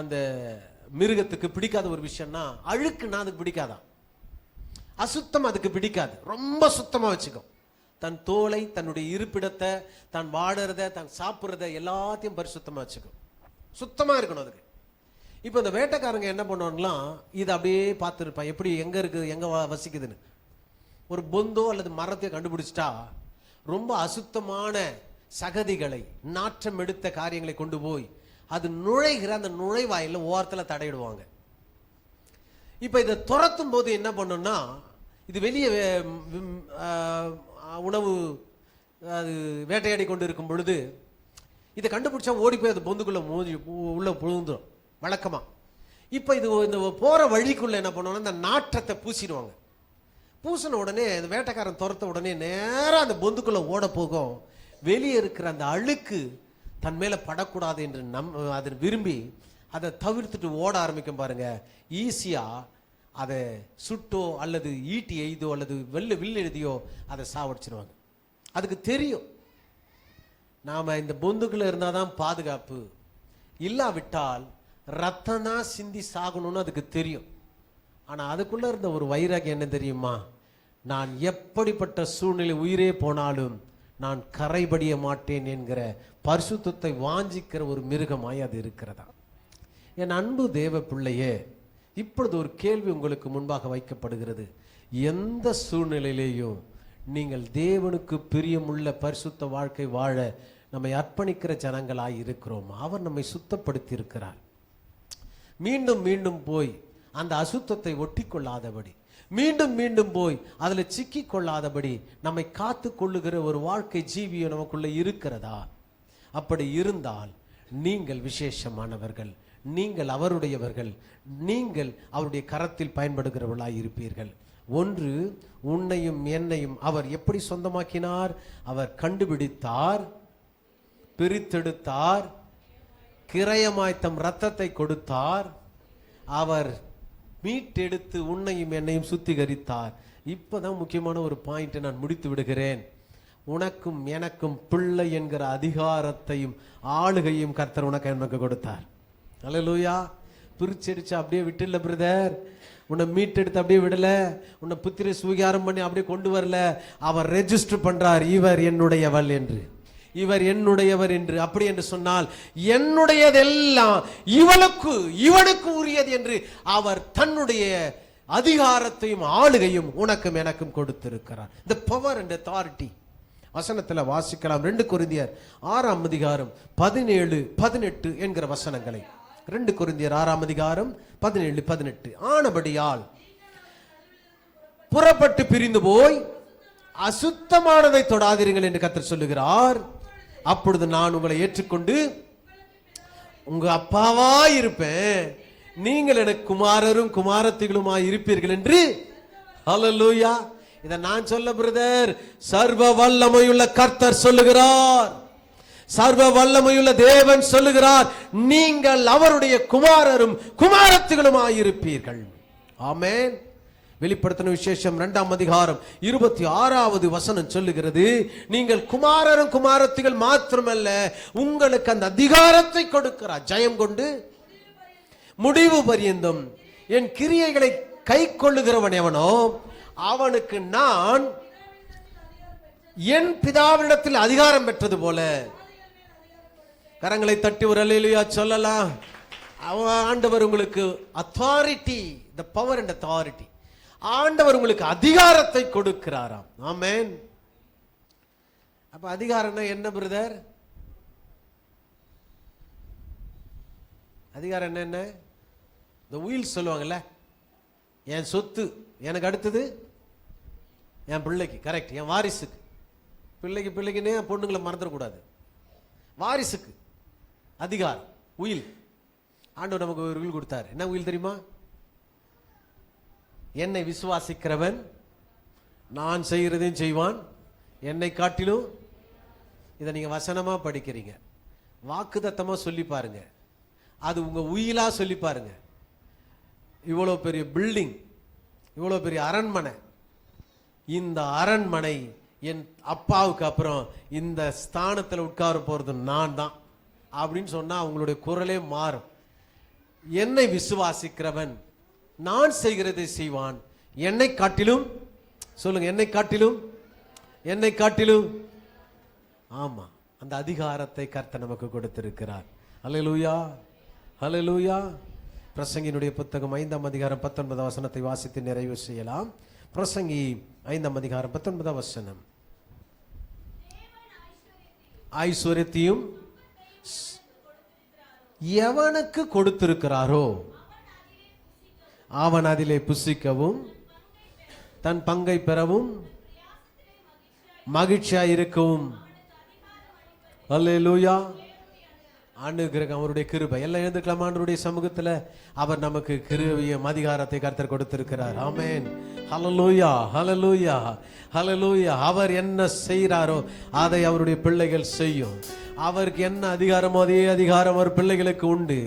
அந்த மிருகத்துக்கு பிடிக்காத ஒரு விஷயம்னா அழுக்குன்னா அதுக்கு பிடிக்காதான், அசுத்தம் அதுக்கு பிடிக்காது. ரொம்ப சுத்தமா வச்சுக்கும். தன் தோலை, தன்னுடைய இருப்பிடத்தை, தான் வாடுறத, தான் சாப்பிட்றத எல்லாத்தையும் பரிசுத்தமா வச்சுக்கும். சுத்தமா இருக்கணும் அதுக்கு. இப்போ இந்த வேட்டைக்காரங்க என்ன பண்ணுவாங்களாம், இதை அப்படியே பார்த்துருப்பான், எப்படி எங்க இருக்குது, எங்க வசிக்குதுன்னு. ஒரு பொந்தோ அல்லது மரத்தை கண்டுபிடிச்சிட்டா ரொம்ப அசுத்தமான சகதிகளை, நாற்றம் எடுத்த காரியங்களை கொண்டு போய் அது நுழைகிற அந்த நுழைவாயில ஓரத்தில் தடையிடுவாங்க. இப்ப இதை துரத்தும் போது என்ன பண்ணும்னா, இது வெளியே உணவு அது வேட்டையாடி கொண்டு இருக்கும் பொழுது இதை கண்டுபிடிச்சா ஓடி போய் அது பொந்துக்குள்ள உள்ள புழுந்துடும் வழக்கமா. இப்ப இது இந்த போற வழிக்குள்ள என்ன பண்ணுவாங்க, இந்த நாற்றத்தை பூசிடுவாங்க. பூசின உடனே அந்த வேட்டைக்காரன் துரத்த உடனே நேரா அந்த பொந்துக்குள்ள ஓட போகும். வெளியே இருக்கிற அந்த அழுக்கு தன் மேல படக்கூடாது என்று அதை விரும்பி அதை தவிர்த்துட்டு ஓட ஆரம்பிக்கும் பாருங்க. ஈஸியா அதை சுட்டோ அல்லது ஈட்டி எய்தோ அல்லது வில் எழுதியோ அதை சாவடிச்சிருவாங்க. அதுக்கு தெரியும் நாம இந்த பொந்துக்குள்ள இருந்தாதான் பாதுகாப்பு, இல்லாவிட்டால் ரத்தம் தான் சிந்தி சாகணும்னு அதுக்கு தெரியும். ஆனா அதுக்குள்ள இருந்த ஒரு வைராகியம் என்ன தெரியுமா, நான் எப்படிப்பட்ட சூழ்நிலை உயிரே போனாலும் நான் கரைபடிய மாட்டேன் என்கிற பரிசுத்தத்தை வாஞ்சிக்கிற ஒரு மிருகமாய் அது இருக்கிறதா. என் அன்பு தேவ பிள்ளையே, இப்பொழுது ஒரு கேள்வி உங்களுக்கு முன்பாக வைக்கப்படுகிறது. எந்த சூழ்நிலையிலேயும் நீங்கள் தேவனுக்கு பிரியமுள்ள பரிசுத்த வாழ்க்கை வாழ நம்மை அர்ப்பணிக்கிற ஜனங்களாய் இருக்கிறோம். அவர் நம்மை சுத்தப்படுத்தி இருக்கிறார். மீண்டும் மீண்டும் போய் அந்த அசுத்தத்தை ஒட்டி கொள்ளாதபடி, மீண்டும் மீண்டும் போய் அதில் சிக்கி கொள்ளாதபடி நம்மை காத்து கொள்ளுகிற ஒரு வாழ்க்கை ஜீவியம் நமக்குள்ள இருக்கிறதா? அப்படி இருந்தால் நீங்கள் விசேஷமானவர்கள், நீங்கள் அவருடையவர்கள், நீங்கள் அவருடைய கரத்தில் பயன்படுகிறவர்களாய் இருப்பீர்கள். ஒன்று, உன்னையும் என்னையும் அவர் எப்படி சொந்தமாக்கினார்? அவர் கண்டுபிடித்தார், பிரித்தெடுத்தார், கிரயமாய் தம் இரத்தத்தை கொடுத்தார், அவர் மீட்டெடுத்து உன்னையும் என்னையும் சுத்திகரித்தார். இப்பதான் முக்கியமான ஒரு பாயிண்ட் நான் முடித்து விடுகிறேன். உனக்கும் எனக்கும் பிள்ளை என்கிற அதிகாரத்தையும் ஆளுகையும் கர்த்தர் உனக்கு கொடுத்தார். அல்லேலூயா. பிரிச்செடிச்சு அப்படியே விட்டுல பிரதர், உன்னை மீட்டெடுத்து அப்படியே விடல, உன்னை புத்திர சுவீகாரம் பண்ணி அப்படியே கொண்டு வரல. அவர் ரெஜிஸ்டர் பண்றார், இவர் என்னுடையவள் என்று, இவர் என்னுடையவர் என்று. அப்படி என்று சொன்னால் என்னுடையதெல்லாம் இவனுக்கு உரியது என்று அவர் தன்னுடைய அதிகாரத்தையும் ஆளுகையும் உனக்கும் எனக்கும் கொடுத்திருக்கிறார். the power and authority. வசனத்தில் வாசிக்கலாம். 2 கொரிந்தியர் 6ஆம் அதிகாரம் 17-18 என்கிற வசனங்களை. 2 கொரிந்தியர் 6ஆம் அதிகாரம் 17-18. ஆனபடியால் புறப்பட்டு பிரிந்து போய் அசுத்தமானதை தொடாதீர்கள் என்று கர்த்தர் சொல்லுகிறார். அப்பொழுது நான் உங்களை ஏற்றுக்கொண்டு உங்க அப்பாவா இருப்பேன், நீங்கள் எனக்கு குமாரரும் குமாரத்திகளுமாய் இருப்பீர்கள் என்று. ஹல்லேலூயா. இதை நான் சொல்ல பிரதர், சர்வ வல்லமையுள்ள கர்த்தர் சொல்லுகிறார். சர்வ வல்லமையுள்ள தேவன் சொல்லுகிறார், நீங்கள் அவருடைய குமாரரும் குமாரத்திகளுமாயிருப்பீர்கள். ஆமென். வெளிப்படுத்தின விசேஷம் 2ஆம் அதிகாரம் 26வது வசனம் சொல்லுகிறது, நீங்கள் குமாரரும் குமாரத்திகள் மாத்திரமல்ல, உங்களுக்கு அந்த அதிகாரத்தை கொடுக்கிறார். ஜெயம் கொண்டு முடிவு பரியந்தம் என் கிரியைகளை கை கொள்ளுகிறவன் எவனோ அவனுக்கு நான் என் பிதாவினிடத்தில் அதிகாரம் பெற்றது போல. கரங்களை தட்டி ஒரு அல்லேலூயா சொல்லலாம். ஆண்டவர் உங்களுக்கு authority, the power and authority, ஆண்டவர் உங்களுக்கு அதிகாரத்தை கொடுக்கிறாராம். ஆமென். அப்ப அதிகாரம்னா என்ன பிரதர்? அதிகாரம் என்ன? இந்த உயில் சொல்லுவாங்கல்ல, என் சொத்து எனக்கு அடுத்தது என் பிள்ளைக்கு, கரெக்ட், என் வாரிசுக்கு. பிள்ளைக்குன்னே பொண்ணுங்களை மறந்துடக்கூடாது. வாரிசுக்கு அதிகாரம், உயில். ஆண்டவர் நமக்கு ஒரு உயில் கொடுத்தார். என்ன உயில் தெரியுமா? என்னை விசுவாசிக்கிறவன் நான் செய்கிறதையும் செய்வான், என்னை காட்டிலும். இதை நீங்க வசனமா படிக்கிறீங்க, வாக்குத்தத்தமா சொல்லி பாருங்க, அது உங்க உயிலா சொல்லி பாருங்க. இவ்வளோ பெரிய பில்டிங், இவ்வளோ பெரிய அரண்மனை, இந்த அரண்மனை என் அப்பாவுக்கு அப்புறம் இந்த ஸ்தானத்தில் உட்கார போறது நான் தான் அப்படின்னு சொன்னா அவங்களுடைய குரலே மாறும். என்னை விசுவாசிக்கிறவன் நான் செய்கிறதை செய்வான், என்னை காட்டிலும். சொல்லுங்க, என்னை காட்டிலும், என்னை காட்டிலும். ஆமா, அந்த அதிகாரத்தை கர்த்தர் நமக்கு கொடுத்திருக்கிறார். அல்லேலூயா, அல்லேலூயா. பிரசங்கியினுடைய புத்தகம் 5ஆம் அதிகாரம் 19ஆம் வசனத்தை வாசித்து நிறைவு செய்யலாம். பிரசங்கி 5ஆம் அதிகாரம் 19ஆம் வசனம். ஐஸ்வர்யத்தையும் எவனுக்கு கொடுத்திருக்கிறாரோ அவன் அதிலே புசிக்கவும் தன் பங்கை பெறவும் மகிழ்ச்சியாயிருக்கவும். அல்லேலூயா. அனுகிரகம், அவருடைய கிருபை. எல்லாம் எழுந்துக்கலாம் ஆண்டவருடைய சமூகத்துல. அவர் நமக்கு கிருபையும் அதிகாரத்தை கர்த்தர் கொடுத்திருக்கிறார். ஆமென். ஹல்லேலூயா, ஹல்லேலூயா, ஹல்லேலூயா. அவர் என்ன செய்கிறாரோ அதை அவருடைய பிள்ளைகள் செய்யும். அவருக்கு என்ன அதிகாரமோ அதே அதிகாரம் அவர் பிள்ளைகளுக்கு உண்டு.